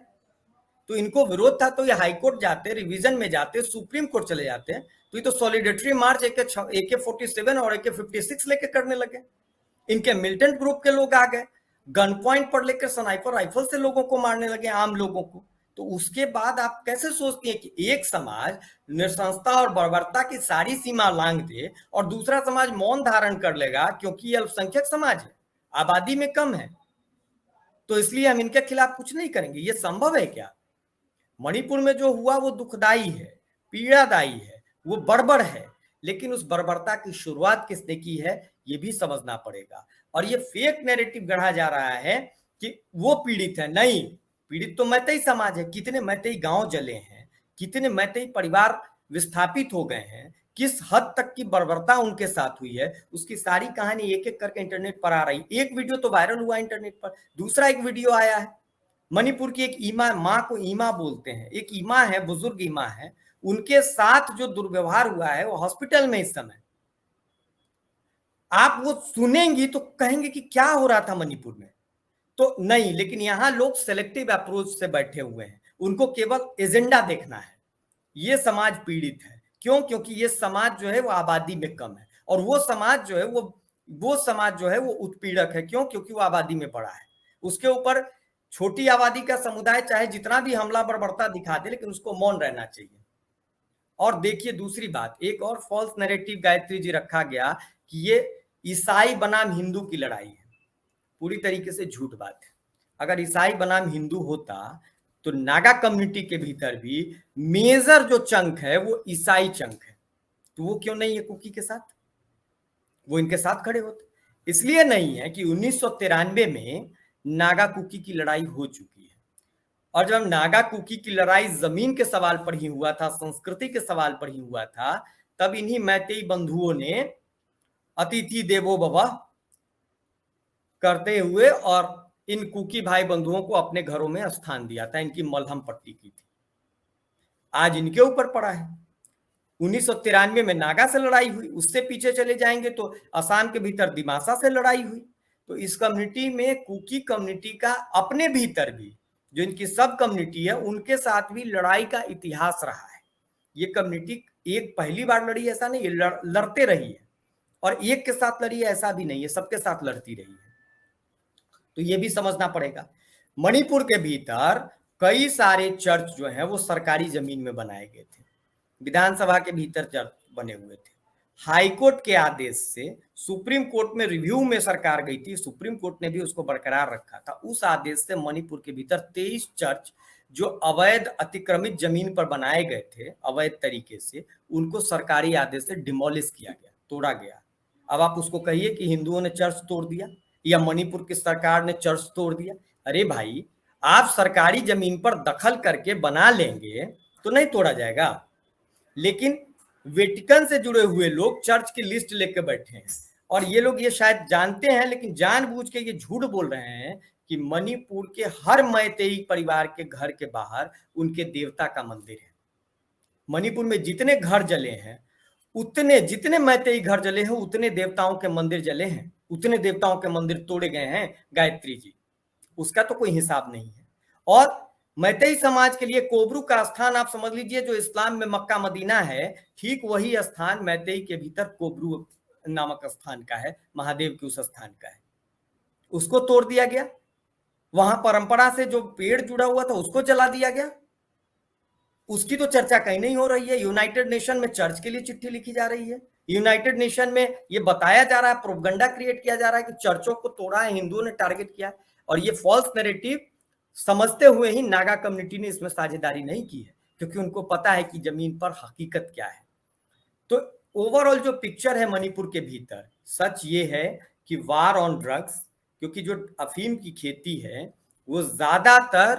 तो इनको विरोध था तो ये हाईकोर्ट जाते, रिवीजन में जाते, सुप्रीम कोर्ट चले जाते, तो ये तो सॉलिडेटरी मार्च AK-47 और AK-56 लेके करने लगे। इनके मिलिटेंट ग्रुप के लोग आ गए, गन पॉइंट पर लेकर स्नाइपर राइफल से लोगों को मारने लगे, आम लोगों को। तो उसके बाद आप कैसे सोचती हैं कि एक समाज नृशंसता और बर्बरता की सारी सीमा लांघ दे और दूसरा समाज मौन धारण कर लेगा क्योंकि ये अल्पसंख्यक समाज है, आबादी में कम है, तो इसलिए हम इनके खिलाफ कुछ नहीं करेंगे? ये संभव है क्या? मणिपुर में जो हुआ वो दुखदाई है, पीड़ादायी है, वो बर्बर है, लेकिन उस बर्बरता की शुरुआत किसने की है ये भी समझना पड़ेगा। और ये फेक नैरेटिव गढ़ा जा रहा है कि वो पीड़ित है। नहीं, पीड़ित तो मैतेई समाज है। कितने मैतेई गांव जले हैं, कितने मैतेई परिवार विस्थापित हो गए हैं, किस हद तक की बर्बरता उनके साथ हुई है, उसकी सारी कहानी एक एक करके इंटरनेट पर आ रही। एक वीडियो तो वायरल हुआ इंटरनेट पर, दूसरा एक वीडियो आया है मणिपुर की एक ईमा, माँ को ईमा बोलते हैं, एक ईमा है, बुजुर्ग ईमा है, उनके साथ जो दुर्व्यवहार हुआ है वो हॉस्पिटल में इस समय। आप वो सुनेंगी तो कहेंगे कि क्या हो रहा था मणिपुर में। तो नहीं, लेकिन यहां लोग सेलेक्टिव अप्रोच से बैठे हुए हैं, उनको केवल एजेंडा देखना है। ये समाज पीड़ित है। क्यों? क्योंकि ये समाज जो है वो आबादी में कम है और वो समाज जो है वो समाज जो है वो उत्पीड़क है। क्यों? क्योंकि वो आबादी में बड़ा है। उसके ऊपर छोटी आबादी का समुदाय चाहे जितना भी हमला बर्बरता दिखा दे, लेकिन उसको मौन रहना चाहिए। और देखिए दूसरी बात, एक और फॉल्स नैरेटिव गायत्री जी रखा गया कि ये ईसाई बनाम हिंदू की लड़ाई है। पूरी तरीके से झूठ बात है। अगर ईसाई बनाम हिंदू होता तो नागा कम्युनिटी के भीतर भी मेजर जो चंक है वो ईसाई चंक है, तो वो क्यों नहीं है कुकी के साथ? वो इनके साथ खड़े होते। इसलिए नहीं है कि 1993 में नागा कुकी की लड़ाई हो चुकी है। और जब नागा कुकी की लड़ाई जमीन के सवाल पर ही हुआ था, संस्कृति के सवाल पर ही हुआ था, तब इन्हीं मैतेई बंधुओं ने अतिथि देवो भव करते हुए और इन कुकी भाई बंधुओं को अपने घरों में स्थान दिया था, इनकी मलहम पट्टी की थी। आज इनके ऊपर पड़ा है। 1993 में नागा से लड़ाई हुई, उससे पीछे चले जाएंगे तो असम के भीतर दिमासा से लड़ाई हुई। तो इस कम्युनिटी में, कुकी कम्युनिटी का अपने भीतर भी, जो इनकी सब कम्युनिटी है, उनके साथ भी लड़ाई का इतिहास रहा है। ये कम्युनिटी एक पहली बार लड़ी ऐसा नहीं, ये लड़ते रही है, और एक के साथ लड़ी है ऐसा भी नहीं है, सबके साथ लड़ती रही है। तो ये भी समझना पड़ेगा। मणिपुर के भीतर कई सारे चर्च जो हैं वो सरकारी जमीन में बनाए गए थे, विधानसभा के भीतर चर्च बने हुए थे। हाई कोर्ट के आदेश से सुप्रीम कोर्ट में रिव्यू में सरकार गई थी, सुप्रीम कोर्ट ने भी उसको बरकरार रखा था। उस आदेश से मणिपुर के भीतर 23 चर्च जो अवैध अतिक्रमित जमीन पर बनाए गए थे अवैध तरीके से, उनको सरकारी आदेश से डिमोलिश किया गया, तोड़ा गया। अब आप उसको कहिए कि हिंदुओं ने चर्च तोड़ दिया या मणिपुर की सरकार ने चर्च तोड़ दिया। अरे भाई, आप सरकारी जमीन पर दखल करके बना लेंगे तो नहीं तोड़ा जाएगा, लेकिन वेटिकन से जुड़े हुए लोग चर्च की लिस्ट लेकर बैठे हैं, और ये लोग ये शायद जानते हैं लेकिन जानबूझ के ये झूठ बोल रहे हैं कि मणिपुर के हर मैतेई परिवार के घर के बाहर उनके देवता का मंदिर है। मणिपुर में जितने घर जले हैं, उतने, जितने मैतेई घर जले हैं उतने देवताओं के मंदिर जले हैं, उतने देवताओं के मंदिर तोड़े गए हैं गायत्री जी, उसका तो कोई हिसाब नहीं है। और मैतेई समाज के लिए कोबरू का स्थान आप समझ लीजिए, जो इस्लाम में मक्का मदीना है, ठीक वही स्थान मैतेई के भीतर कोबरू नामक स्थान का है, महादेव के उस स्थान का है। उसको तोड़ दिया गया। वहां परंपरा से जो पेड़ जुड़ा हुआ था उसको जला दिया गया। उसकी तो चर्चा कहीं नहीं हो रही है। यूनाइटेड नेशन में चर्च के लिए चिट्ठी लिखी जा रही है, यूनाइटेड नेशन में ये बताया जा रहा है, प्रोपगंडा क्रिएट किया जा रहा है कि चर्चों को तोड़ा है, हिंदुओं ने टारगेट किया। और ये फॉल्स नैरेटिव समझते हुए ही नागा कम्युनिटी ने इसमें साझेदारी नहीं की है, क्योंकि उनको पता है कि जमीन पर हकीकत क्या है। तो ओवरऑल जो पिक्चर है मणिपुर के भीतर, सच ये है कि वार ऑन ड्रग्स, क्योंकि जो अफीम की खेती है वो ज्यादातर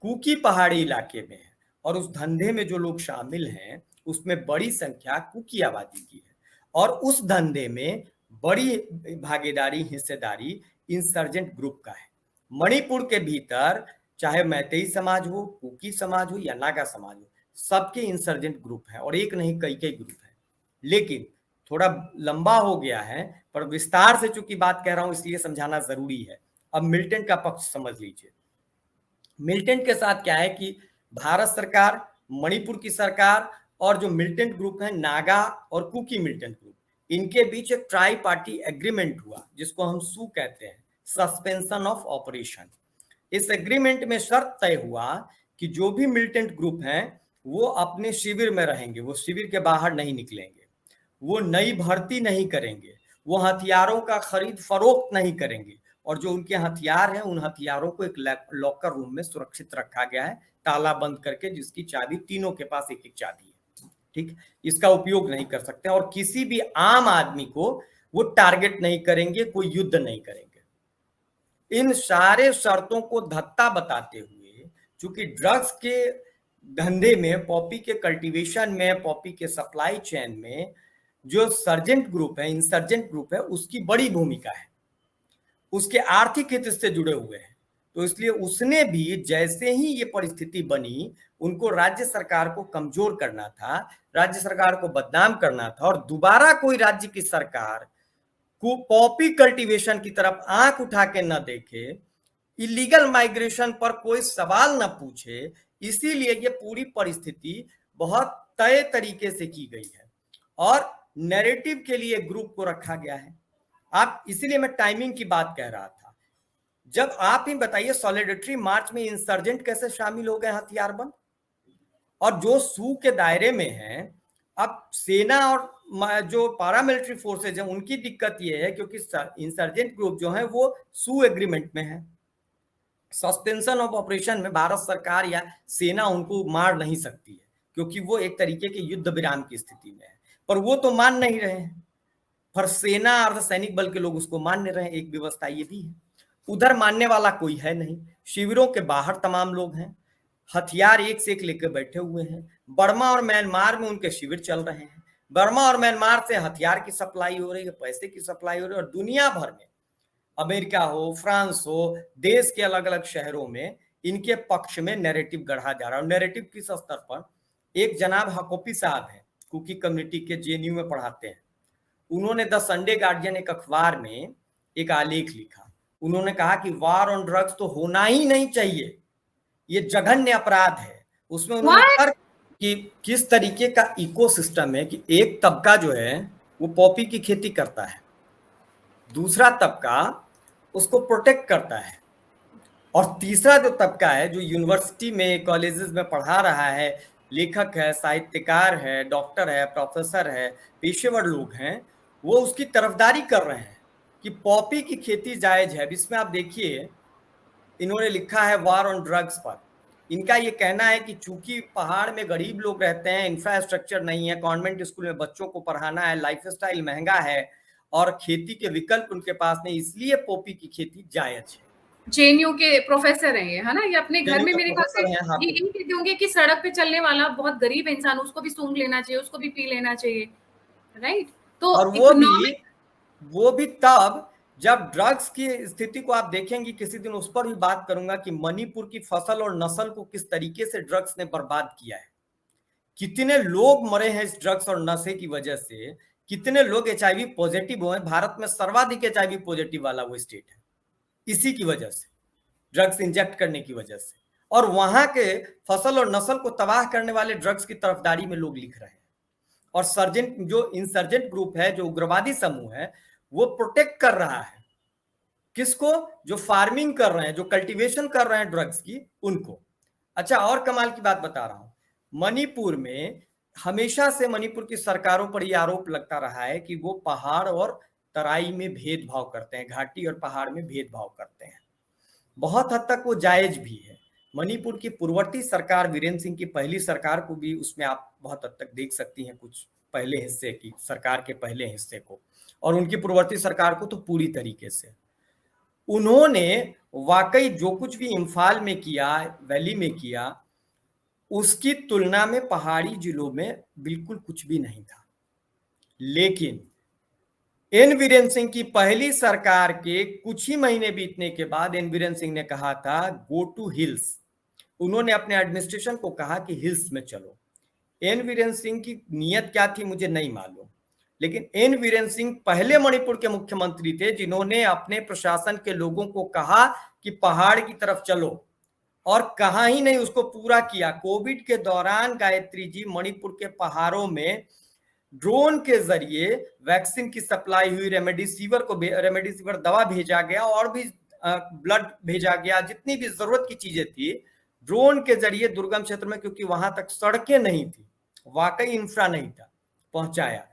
कुकी पहाड़ी इलाके में है, और उस धंधे में जो लोग शामिल हैं उसमें बड़ी संख्या कुकी आबादी की है, और उस धंधे में बड़ी भागीदारी, हिस्सेदारी इंसर्जेंट ग्रुप का है। मणिपुर के भीतर चाहे मैतेई समाज हो, कुकी समाज हो या नागा समाज हो, सबके इंसर्जेंट ग्रुप है, और एक नहीं कई कई ग्रुप है। लेकिन थोड़ा लंबा हो गया है, पर विस्तार से चूंकि बात कह रहा हूं इसलिए समझाना जरूरी है। अब मिलिटेंट का पक्ष समझ लीजिए। मिलिटेंट के साथ क्या है कि भारत सरकार, मणिपुर की सरकार और जो मिलिटेंट ग्रुप है नागा और कुकी मिलिटेंट ग्रुप, इनके बीच एक ट्राई पार्टी एग्रीमेंट हुआ जिसको हम सू कहते हैं, सस्पेंशन ऑफ ऑपरेशन। इस एग्रीमेंट में शर्त तय हुआ कि जो भी मिलिटेंट ग्रुप हैं वो अपने शिविर में रहेंगे, वो शिविर के बाहर नहीं निकलेंगे, वो नई भर्ती नहीं करेंगे, वो हथियारों का खरीद फरोख्त नहीं करेंगे, और जो उनके हथियार हैं उन हथियारों को एक लॉकर रूम में सुरक्षित रखा गया है, ताला बंद करके, जिसकी चाबी तीनों के पास एक एक चाबी है। ठीक, इसका उपयोग नहीं कर सकते, और किसी भी आम आदमी को वो टारगेट नहीं करेंगे, कोई युद्ध नहीं करेंगे। इन सारे शर्तों को धत्ता बताते हुए, चूंकि ड्रग्स के धंधे में, पॉपी के कल्टीवेशन में, पॉपी के सप्लाई चेन में जो सर्जेंट ग्रुप है, इंसर्जेंट ग्रुप है, उसकी बड़ी भूमिका है, उसके आर्थिक हित से जुड़े हुए हैं। तो इसलिए उसने भी जैसे ही ये परिस्थिति बनी, उनको राज्य सरकार को कमजोर करना था, राज्य सरकार को बदनाम करना था, और दोबारा कोई राज्य की सरकार को पॉपी कल्टीवेशन की तरफ आंख उठा के न देखे, इलीगल माइग्रेशन पर कोई सवाल न पूछे, इसीलिए ये पूरी परिस्थिति बहुत तय तरीके से की गई है, और नैरेटिव के लिए ग्रुप को रखा गया है। आप, इसीलिए मैं टाइमिंग की बात कह रहा था। जब आप ही बताइए, सॉलिडेरिटी मार्च में इंसर्जेंट कैसे शामिल हो गए हथियारबंद, और जो सू के दायरे में है। अब सेना और जो पारामिलिट्री फोर्सेज हैं उनकी दिक्कत ये है, क्योंकि इंसर्जेंट ग्रुप जो है वो सू एग्रीमेंट में है, सस्पेंशन ऑफ ऑपरेशन में भारत सरकार या सेना उनको मार नहीं सकती है, क्योंकि वो एक तरीके के युद्ध विराम की स्थिति में है, पर वो तो मान नहीं रहे हैं, पर सेना अर्धसैनिक बल के लोग उसको मान नहीं रहे हैं। एक व्यवस्था ये भी है। उधर मानने वाला कोई है नहीं, शिविरों के बाहर तमाम लोग हैं, हथियार एक से एक लेकर बैठे हुए हैं। बर्मा और म्यांमार में उनके शिविर चल रहे हैं, बर्मा और म्यांमार से हथियार की सप्लाई हो रही है, पैसे की सप्लाई हो रही है, और दुनिया भर में अमेरिका हो, फ्रांस हो, देश के अलग अलग शहरों में इनके पक्ष में नैरेटिव गढ़ा जा रहा है। और नैरेटिव किस स्तर पर, एक जनाब हकोपी साहब हैं, कुकी कम्युनिटी के, जेएनयू में पढ़ाते हैं, उन्होंने द संडे गार्जियन एक अखबार में एक आलेख लिखा। उन्होंने कहा कि वार ऑन ड्रग्स तो होना ही नहीं चाहिए, ये जघन्य अपराध है। उसमें उन्होंने What? तर्क कि किस तरीके का इकोसिस्टम है कि एक तबका जो है वो पॉपी की खेती करता है, दूसरा तबका उसको प्रोटेक्ट करता है, और तीसरा जो तबका है जो यूनिवर्सिटी में, कॉलेजेस में पढ़ा रहा है, लेखक है, साहित्यकार है, डॉक्टर है, प्रोफेसर है, पेशेवर लोग हैं, वो उसकी तरफदारी कर रहे हैं कि पॉपी की खेती जायज है। इसमें आप देखिए, इन्होंने लिखा है वार ऑन ड्रग्स पर। इनका ये कहना है कि चूंकि पहाड़ में गरीब लोग रहते हैं, इंफ्रास्ट्रक्चर नहीं है, कॉन्वेंट स्कूल में बच्चों को पढ़ाना है, लाइफस्टाइल महंगा है और खेती के विकल्प उनके पास नहीं, इसलिए पॉपी की खेती जायज है। जेएनयू के प्रोफेसर हैं ये, है ना? ये अपने घर जेएनयू में के मेरे ख्याल से प्रोफेसर हैं। हाँ, ये कहते होंगे कि सड़क पे चलने वाला बहुत गरीब इंसान, उसको भी सूंघ लेना चाहिए, उसको भी पी लेना चाहिए, राइट? तो और इकोनॉमिक वो भी तब जब ड्रग्स की स्थिति को आप देखेंगे, किसी दिन उस पर भी बात करूंगा कि मणिपुर की फसल और नस्ल को किस तरीके से ड्रग्स ने बर्बाद किया है, कितने लोग मरे हैं इस ड्रग्स और नशे की वजह से, कितने लोग एचआईवी पॉजिटिव हुए। भारत में सर्वाधिक एचआईवी पॉजिटिव वाला वो स्टेट है, इसी की वजह से, ड्रग्स इंजेक्ट करने की वजह से। और वहां के फसल और नस्ल को तबाह करने वाले ड्रग्स की तरफदारी में लोग लिख रहे हैं। और सर्जेंट, जो इंसर्जेंट ग्रुप है, जो उग्रवादी समूह है, वो प्रोटेक्ट कर रहा है किसको, जो फार्मिंग कर रहे हैं, जो कल्टीवेशन कर रहे हैं ड्रग्स की, उनको। अच्छा, और कमाल की बात बता रहा हूं, मणिपुर में हमेशा से मणिपुर की सरकारों पर यह आरोप लगता रहा है कि वो पहाड़ और तराई में भेदभाव करते हैं, घाटी और पहाड़ में भेदभाव करते हैं। बहुत हद तक वो जायज भी है। मणिपुर की पूर्ववर्ती सरकार, वीरेंद्र सिंह की पहली सरकार को भी उसमें आप बहुत हद तक देख सकती हैं, कुछ पहले हिस्से की सरकार के पहले हिस्से को, और उनकी पूर्ववर्ती सरकार को तो पूरी तरीके से। उन्होंने वाकई जो कुछ भी इम्फाल में किया, वैली में किया, उसकी तुलना में पहाड़ी जिलों में बिल्कुल कुछ भी नहीं था। लेकिन एन वीरेंद्र सिंह की पहली सरकार के कुछ ही महीने बीतने के बाद एन वीरेंद्र सिंह ने कहा था गो टू हिल्स। उन्होंने अपने एडमिनिस्ट्रेशन को कहा कि हिल्स में चलो। एन वीरेंद्र सिंह की नीयत क्या थी मुझे नहीं मालूम, लेकिन एन वीरेंद्र सिंह पहले मणिपुर के मुख्यमंत्री थे जिन्होंने अपने प्रशासन के लोगों को कहा कि पहाड़ की तरफ चलो, और कहा ही नहीं, उसको पूरा किया। कोविड के दौरान गायत्री जी, मणिपुर के पहाड़ों में ड्रोन के जरिए वैक्सीन की सप्लाई हुई, रेमडेसिविर दवा भेजा गया, और भी ब्लड भेजा गया, जितनी भी जरूरत की चीजें थी ड्रोन के जरिए दुर्गम क्षेत्र में, क्योंकि वहां तक सड़कें नहीं थी, वाकई इंफ्रा नहीं था, पहुंचाया।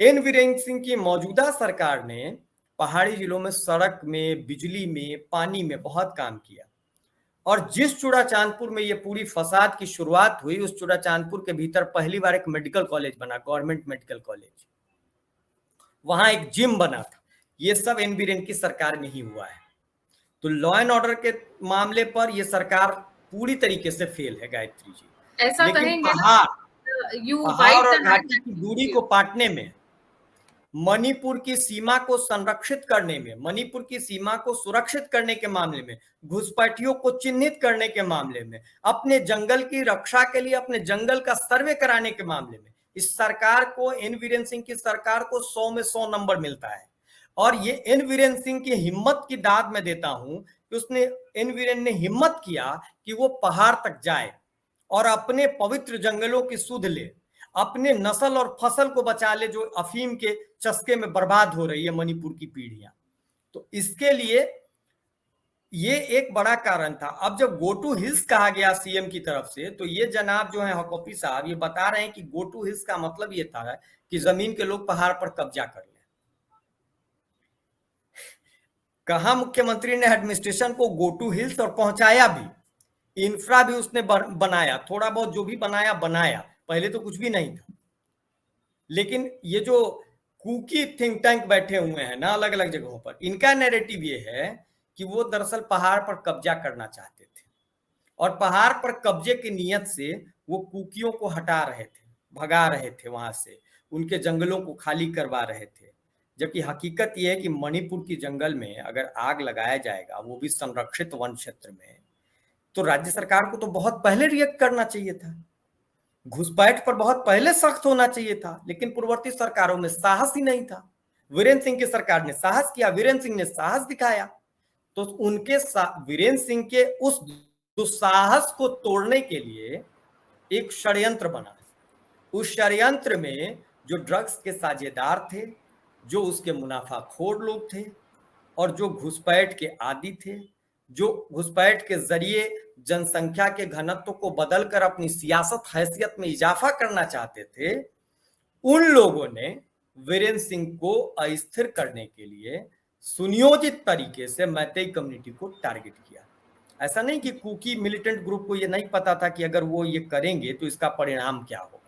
एन वीरेंद्र सिंह की मौजूदा सरकार ने पहाड़ी जिलों में सड़क में, बिजली में, पानी में बहुत काम किया। और जिस चूड़ा चांदपुर में ये पूरी फसाद की शुरुआत हुई, उस चूड़ा चांदपुर के भीतर पहली बार एक मेडिकल कॉलेज बना, गवर्नमेंट मेडिकल कॉलेज, वहां एक जिम बना था। ये सब एन बीरेन की सरकार में ही हुआ है। तो लॉ एंड ऑर्डर के मामले पर यह सरकार पूरी तरीके से फेल है गायत्री जी। ऐसा लेकिन कहेंगे ना, यू पहाड़ बाइट और द घाटी की हैंड दूरी को पाटने में, मणिपुर की सीमा को संरक्षित करने में, मणिपुर की सीमा को सुरक्षित करने के मामले में, घुसपैठियों को चिन्हित करने के मामले में, अपने जंगल की रक्षा के लिए अपने जंगल का सर्वे कराने के मामले में, इस सरकार को, एन वीरेंद्र सिंह की सरकार को 100 में 100 नंबर मिलता है। और ये एन वीरेंद्र सिंह की हिम्मत की दाद मैं देता हूं कि उसने, एन वीरेंद्र ने हिम्मत किया कि वो पहाड़ तक जाए और अपने पवित्र जंगलों की सुध ले, अपने नस्ल और फसल को बचा ले, जो अफीम के चस्के में बर्बाद हो रही है मणिपुर की पीढ़ियां। तो इसके लिए ये एक बड़ा कारण था। अब जब गो टू हिल्स कहा गया सीएम की तरफ से, तो ये जनाब जो है हकोपी साहब, ये बता रहे हैं कि गो टू हिल्स का मतलब ये था कि जमीन के लोग पहाड़ पर कब्जा कर लें। कहा मुख्यमंत्री ने एडमिनिस्ट्रेशन को गो टू हिल्स, और पहुंचाया भी, इंफ्रा भी उसने बनाया, थोड़ा बहुत जो भी बनाया, पहले तो कुछ भी नहीं था। लेकिन ये जो कुकी थिंक टैंक बैठे हुए हैं ना अलग अलग जगहों पर, इनका नैरेटिव ये है कि वो दरअसल पहाड़ पर कब्जा करना चाहते थे, और पहाड़ पर कब्जे की नीयत से वो कुकियों को हटा रहे थे, भगा रहे थे वहां से, उनके जंगलों को खाली करवा रहे थे, जबकि हकीकत यह है कि मणिपुर की जंगल में अगर आग लगाया जाएगा, वो भी संरक्षित वन क्षेत्र में, तो राज्य सरकार को तो बहुत पहले रिएक्ट करना चाहिए था, घुसपैठ पर बहुत पहले सख्त होना चाहिए था, लेकिन पूर्ववर्ती सरकारों में साहस ही नहीं था। वीरेंद्र सिंह की सरकार ने साहस किया, वीरेंद्र सिंह ने साहस दिखाया, तो उनके वीरेंद्र सिंह के उस दुस्साहस को तोड़ने के लिए एक षड्यंत्र बना। उस षड्यंत्र में जो ड्रग्स के साझेदार थे, जो उसके मुनाफाखोर लोग थे, और जो घुसपैठ के आदी थे, जो घुसपैठ के जरिए जनसंख्या के घनत्व को बदलकर अपनी सियासत हैसियत में इजाफा करना चाहते थे, उन लोगों ने वीरेंद्र सिंह को अस्थिर करने के लिए सुनियोजित तरीके से मैतेई कम्युनिटी को टारगेट किया। ऐसा नहीं कि कुकी मिलिटेंट ग्रुप को यह नहीं पता था कि अगर वो ये करेंगे तो इसका परिणाम क्या होगा।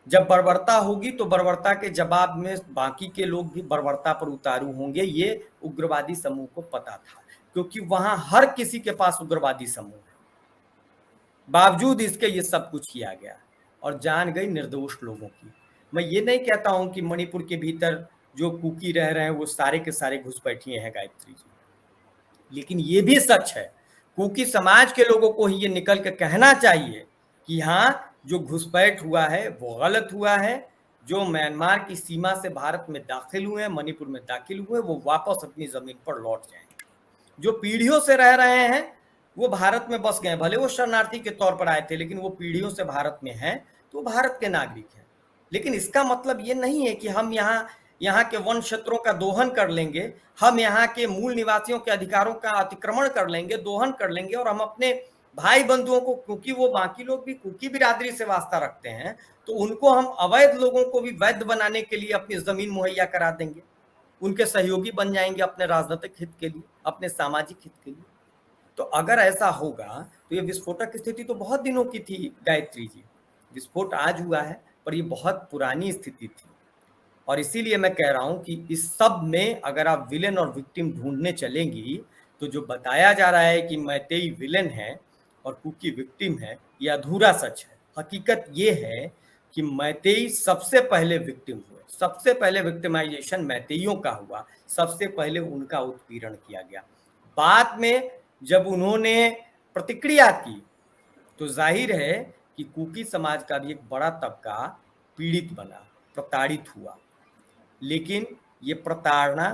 जब बर्बरता होगी तो बर्बरता के जवाब में बाकी के लोग भी बर्बरता पर उतारू होंगे, ये उग्रवादी समूह को पता था, क्योंकि वहां हर किसी के पास उग्रवादी समूह है। बावजूद इसके ये सब कुछ किया गया और जान गई निर्दोष लोगों की। मैं ये नहीं कहता हूं कि मणिपुर के भीतर जो कुकी रह रहे हैं वो सारे के सारे घुसपैठिए हैं गायत्री जी, लेकिन ये भी सच है, कुकी समाज के लोगों को ही ये निकल के कहना चाहिए कि हाँ, जो घुसपैठ हुआ है वो गलत हुआ है। जो म्यांमार की सीमा से भारत में दाखिल हुए हैं, मणिपुर में दाखिल हुए, वो वापस अपनी जमीन पर लौट जाएं। जो पीढ़ियों से रह रहे हैं वो भारत में बस गए, भले वो शरणार्थी के तौर पर आए थे, लेकिन वो पीढ़ियों से भारत में हैं, तो भारत के नागरिक हैं। लेकिन इसका मतलब ये नहीं है कि हम यहाँ के वन क्षेत्रों का दोहन कर लेंगे, हम यहाँ के मूल निवासियों के अधिकारों का अतिक्रमण कर लेंगे, दोहन कर लेंगे, और हम अपने भाई बंधुओं को, क्योंकि वो बाकी लोग भी कुकी बिरादरी से वास्ता रखते हैं, तो उनको हम अवैध लोगों को भी वैध बनाने के लिए अपनी जमीन मुहैया करा देंगे, उनके सहयोगी बन जाएंगे अपने राजनीतिक हित के लिए, अपने सामाजिक हित के लिए। तो अगर ऐसा होगा तो ये विस्फोटक स्थिति तो बहुत दिनों की थी गायत्री जी, विस्फोट आज हुआ है, पर ये बहुत पुरानी स्थिति थी। और इसीलिए मैं कह रहा हूं कि इस सब में अगर आप विलेन और विक्टिम ढूंढने चलेंगी, तो जो बताया जा रहा है कि मैतेई विलेन है और कुकी विक्टिम है, ये अधूरा सच है। हकीकत ये है कि मैतेई सबसे पहले विक्टिम हुए, सबसे पहले विक्टिमाइजेशन मैतेइयों का हुआ, सबसे पहले उनका उत्पीड़न किया गया। बाद में जब उन्होंने प्रतिक्रिया की तो जाहिर है कि कुकी समाज का भी एक बड़ा तबका पीड़ित बना, प्रताड़ित हुआ। लेकिन ये प्रताड़ना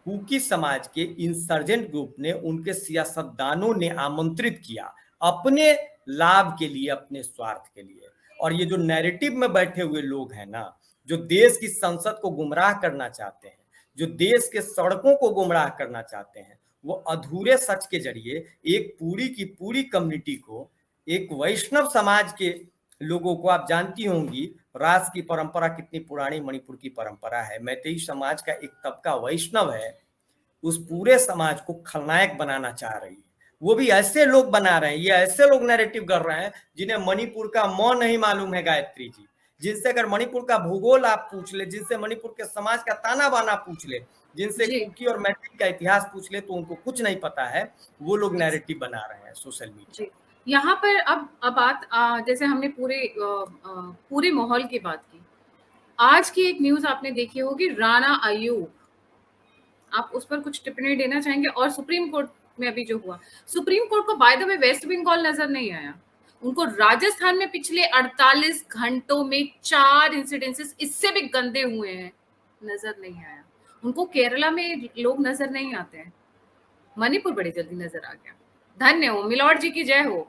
कुकी समाज के इंसर्जेंट ग्रुप ने, उनके सियासतदानों ने आमंत्रित किया अपने लाभ के लिए, अपने स्वार्थ के लिए। और ये जो नैरेटिव में बैठे हुए लोग हैं ना, जो देश की संसद को गुमराह करना चाहते हैं, जो देश के सड़कों को गुमराह करना चाहते हैं, वो अधूरे सच के जरिए एक पूरी की पूरी कम्युनिटी को, एक वैष्णव समाज के लोगों को, आप जानती होंगी रास की परंपरा कितनी पुरानी मणिपुर की परंपरा है, मैतेई समाज का एक तबका वैष्णव है, उस पूरे समाज को खलनायक बनाना चाह रही है। वो भी ऐसे लोग बना रहे हैं, ये ऐसे लोग नैरेटिव कर रहे हैं जिन्हें मणिपुर का मौ नहीं मालूम है गायत्री जी, जिनसे अगर मणिपुर का भूगोल आप पूछ ले, जिनसे मणिपुर के समाज का ताना बाना पूछ ले, जिनसे कुकी और मैतेई का इतिहास पूछ ले, तो उनको कुछ नहीं पता है। वो लोग नैरेटिव बना रहे हैं सोशल मीडिया। यहाँ पर अब बात, जैसे हमने पूरे माहौल की बात की, आज की एक न्यूज आपने देखी होगी, राणा अयूब, आप उस पर कुछ टिप्पणी देना चाहेंगे? और सुप्रीम कोर्ट में अभी जो हुआ, सुप्रीम कोर्ट को by the way West Bengal नजर नहीं आया, उनको राजस्थान में पिछले 48 घंटों में 4 इंसिडेंसेस इससे भी गंदे हुए हैं, नजर नहीं आया। उनको केरला में लोग नजर नहीं आते हैं, मणिपुर बड़ी जल्दी नजर आ गया। धन्य हो, मिलॉर्ड जी की जय हो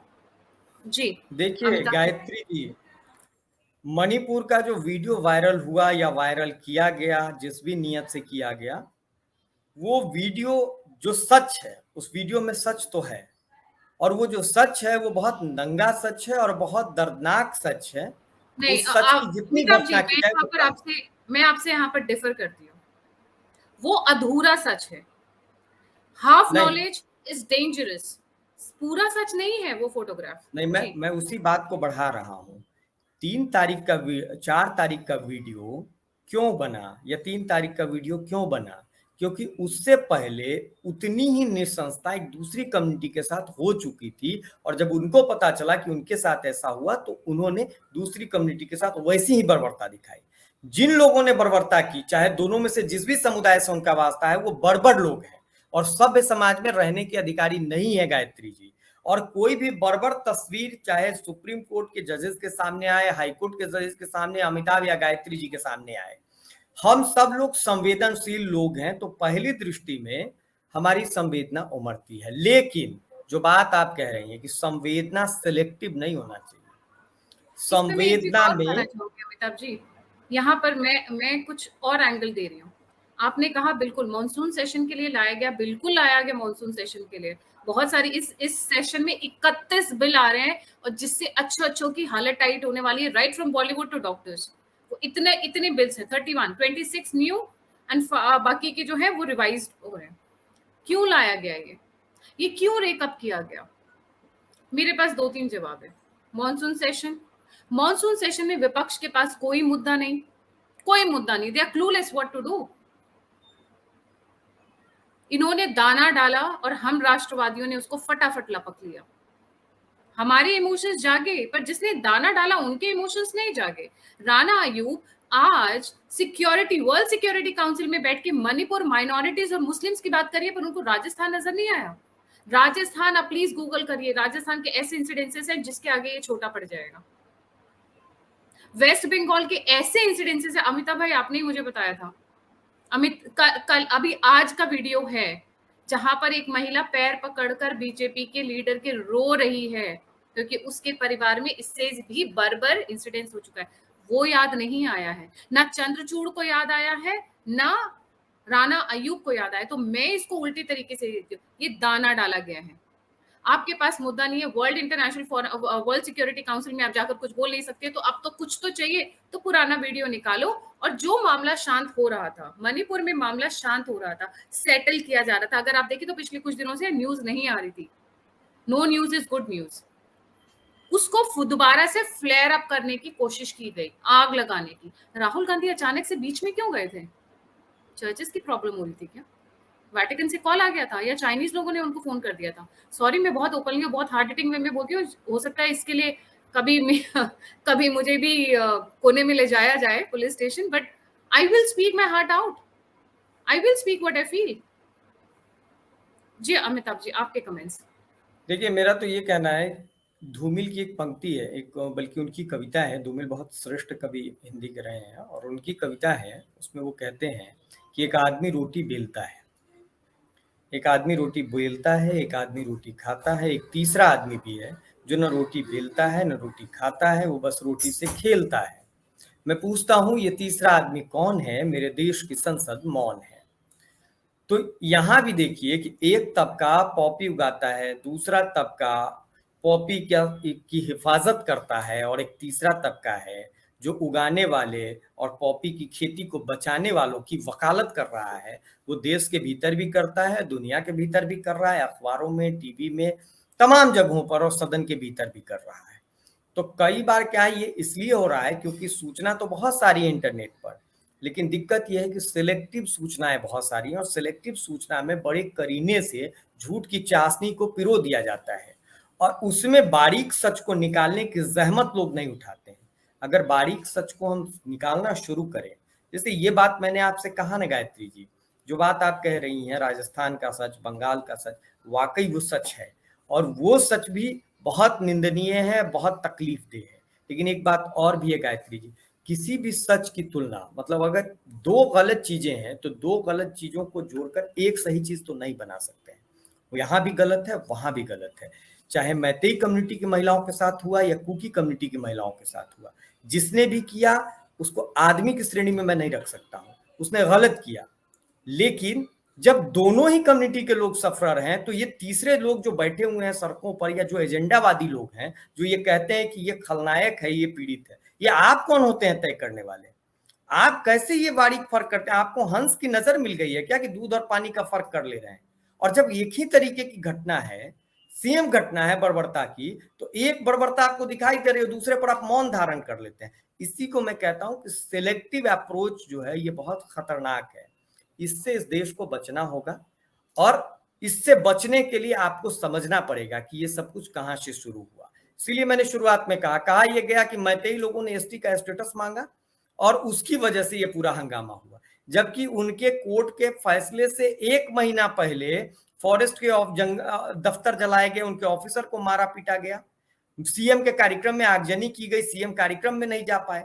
जी। देखिए गायत्री जी, मणिपुर का जो वीडियो वायरल हुआ या वायरल किया गया, जिस भी नियत से किया गया, वो वीडियो जो सच है, उस वीडियो में सच तो है, और वो जो सच है वो बहुत नंगा सच है और बहुत दर्दनाक सच है। नहीं, उस सच की जितनी घटना की जाए, मैं आपसे यहाँ पर डिफर करती हूँ, वो अधूरा सच है। हाफ नॉलेज इज डेंजरस, पूरा सच नहीं है वो फोटोग्राफ। नहीं, मैं उसी बात को बढ़ा रहा हूँ। 4 तारीख का वीडियो क्यों बना, या 3 तारीख का वीडियो क्यों बना? क्योंकि उससे पहले उतनी ही नृशंसता एक दूसरी कम्युनिटी के साथ हो चुकी थी, और जब उनको पता चला कि उनके साथ ऐसा हुआ, तो उन्होंने दूसरी कम्युनिटी के साथ वैसी ही बर्बरता दिखाई। जिन लोगों ने बर्बरता की, चाहे दोनों में से जिस भी समुदाय से उनका वास्ता है, वो बर्बर लोग हैं और सभ्य समाज में रहने के अधिकारी नहीं है गायत्री जी। और कोई भी बर्बर तस्वीर चाहे सुप्रीम कोर्ट के जजेस के सामने आए, हाई कोर्ट के जजेस के सामने, अमिताभ या गायत्री जी के सामने आए, हम सब लोग संवेदनशील लोग हैं, तो पहली दृष्टि में हमारी संवेदना उमड़ती है। लेकिन जो बात आप कह रही हैं कि संवेदना सिलेक्टिव नहीं होना चाहिए, इस पे मैं एक चीज संवेदना और कहना में चाहूंगी अमिताभ जी, यहाँ पर मैं कुछ और एंगल दे रही हूँ। आपने कहा बिल्कुल मॉनसून सेशन के लिए लाया गया, बिल्कुल लाया गया मॉनसून सेशन के लिए। बहुत सारी इस सेशन में 31 बिल आ रहे हैं और जिससे अच्छों की हालत टाइट होने वाली है, right from Bollywood to doctors. वो इतने बिल्स हैं, 31, 26 न्यू एंड बाकी के जो है वो रिवाइज हो रहे हैं। क्यों लाया गया ये क्यों रेकअप किया गया? मेरे पास 2-3 जवाब है। मॉनसून सेशन में विपक्ष के पास कोई मुद्दा नहीं, they are clueless what to do. इन्होंने दाना डाला और हम राष्ट्रवादियों ने उसको फटाफट लपक लिया। हमारे इमोशंस जागे, पर जिसने दाना डाला उनके इमोशंस नहीं जागे। राणा अयूब आज वर्ल्ड सिक्योरिटी काउंसिल में बैठ के मणिपुर माइनॉरिटीज और मुस्लिम्स की बात करिए, पर उनको राजस्थान नजर नहीं आया। राजस्थान, आप प्लीज गूगल करिए, राजस्थान के ऐसे इंसिडेंसेस हैं जिसके आगे ये छोटा पड़ जाएगा। वेस्ट बंगाल के ऐसे इंसिडेंसेस है, अमिताभ भाई आपने ही मुझे बताया था, कल अभी आज का वीडियो है जहां पर एक महिला पैर पकड़कर बीजेपी के लीडर के रो रही है क्योंकि उसके परिवार में इससे भी बर्बर इंसिडेंस हो चुका है। वो याद नहीं आया है, ना चंद्रचूड़ को याद आया है, ना राणा अयूब को याद आया। तो मैं इसको उल्टी तरीके से देखती हूँ, ये दाना डाला गया है। आपके पास मुद्दा नहीं है, वर्ल्ड सिक्योरिटी काउंसिल में आप जाकर कुछ बोल नहीं सकते, तो अब तो कुछ तो चाहिए। तो पुराना वीडियो निकालो और जो मामला शांत हो रहा था, मणिपुर में मामला शांत हो रहा था, सेटल किया जा रहा था। अगर आप देखें तो पिछले कुछ दिनों से न्यूज नहीं आ रही थी, no news is good news. उसको दोबारा से फ्लेयर अप करने की कोशिश की गई, आग लगाने की। राहुल गांधी अचानक से बीच में क्यों गए थे? चर्चेस की प्रॉब्लम हो रही थी क्या? वेटिकन से कॉल आ गया था या चाइनीज लोगों ने उनको फोन कर दिया था? सॉरी, मैं बहुत ओपनली, बहुत हार्ड हिटिंग वे में बोलती हूँ। हो सकता है इसके लिए कभी कभी मुझे भी कोने में ले जाया जाए police station, but I will speak my heart out, I will speak what I feel. Ji Amitabh ji, आपके कमेंट्स। देखिए, मेरा तो ये कहना है, धूमिल की एक पंक्ति है, एक बल्कि उनकी कविता है। धूमिल बहुत श्रेष्ठ कवि हिंदी के रहे हैं और उनकी कविता है, उसमें वो कहते हैं कि एक आदमी रोटी बेलता है, एक आदमी रोटी बेलता है, एक आदमी रोटी खाता है, एक तीसरा आदमी भी है जो न रोटी बेलता है न रोटी खाता है, वो बस रोटी से खेलता है। मैं पूछता हूँ ये तीसरा आदमी कौन है? मेरे देश की संसद मौन है। तो यहाँ भी देखिए कि एक तबका पॉपी उगाता है, दूसरा तबका पॉपी की हिफाजत करता है, और एक तीसरा तबका है जो उगाने वाले और पॉपी की खेती को बचाने वालों की वकालत कर रहा है। वो देश के भीतर भी करता है, दुनिया के भीतर भी कर रहा है, अखबारों में, टीवी में, तमाम जगहों पर, और सदन के भीतर भी कर रहा है। तो कई बार क्या है, ये इसलिए हो रहा है क्योंकि सूचना तो बहुत सारी है इंटरनेट पर, लेकिन दिक्कत यह है कि सिलेक्टिव सूचनाएं बहुत सारी हैं, और सिलेक्टिव सूचना में बड़े करीने से झूठ की चाशनी को पिरो दिया जाता है और उसमें बारीक सच को निकालने की जहमत लोग नहीं उठाते हैं। अगर बारीक सच को हम निकालना शुरू करें, जैसे ये बात मैंने आपसे कहा ना गायत्री जी, जो बात आप कह रही हैं राजस्थान का सच, बंगाल का सच, वाकई वो सच है और वो सच भी बहुत निंदनीय है, बहुत तकलीफदेह है। लेकिन एक बात और भी है गायत्री जी, किसी भी सच की तुलना, मतलब अगर दो गलत चीजें हैं तो दो गलत चीजों को जोड़कर एक सही चीज तो नहीं बना सकते हैं। यहाँ भी गलत है, वहां भी गलत है। चाहे मैतेई कम्युनिटी की महिलाओं के साथ हुआ या कुकी कम्युनिटी की महिलाओं के साथ हुआ, जिसने भी किया उसको आदमी की श्रेणी में मैं नहीं रख सकता हूँ, उसने गलत किया। लेकिन जब दोनों ही कम्युनिटी के लोग सफरर हैं, तो ये तीसरे लोग जो बैठे हुए हैं सड़कों पर, या जो एजेंडावादी लोग हैं जो ये कहते हैं कि ये खलनायक है, ये पीड़ित है, ये आप कौन होते हैं तय करने वाले? आप कैसे ये बारीक फर्क करते हैं? आपको हंस की नजर मिल गई है क्या कि दूध और पानी का फर्क कर ले रहे हैं? और जब एक ही तरीके की घटना है, सेम घटना है बर्बरता की, तो एक बर्बरता आपको दिखाई दे रही है, दूसरे पर आप मौन धारण कर लेते हैं। इसी को मैं कहता हूं कि सिलेक्टिव अप्रोच जो है ये बहुत खतरनाक है। इससे इस देश को बचना होगा और इससे बचने के लिए आपको समझना पड़ेगा कि ये सब कुछ कहां से शुरू हुआ। इसीलिए मैंने शुरुआत में कहा यह गया कि मैतेई लोगों ने एसटी का स्टेटस मांगा और उसकी वजह से ये पूरा हंगामा हुआ। जबकि उनके कोर्ट के फैसले से 1 महीना पहले फॉरेस्ट के दफ्तर जलाए गए, उनके ऑफिसर को मारा पीटा गया, सीएम के कार्यक्रम में आगजनी की गई, सीएम कार्यक्रम में नहीं जा पाए,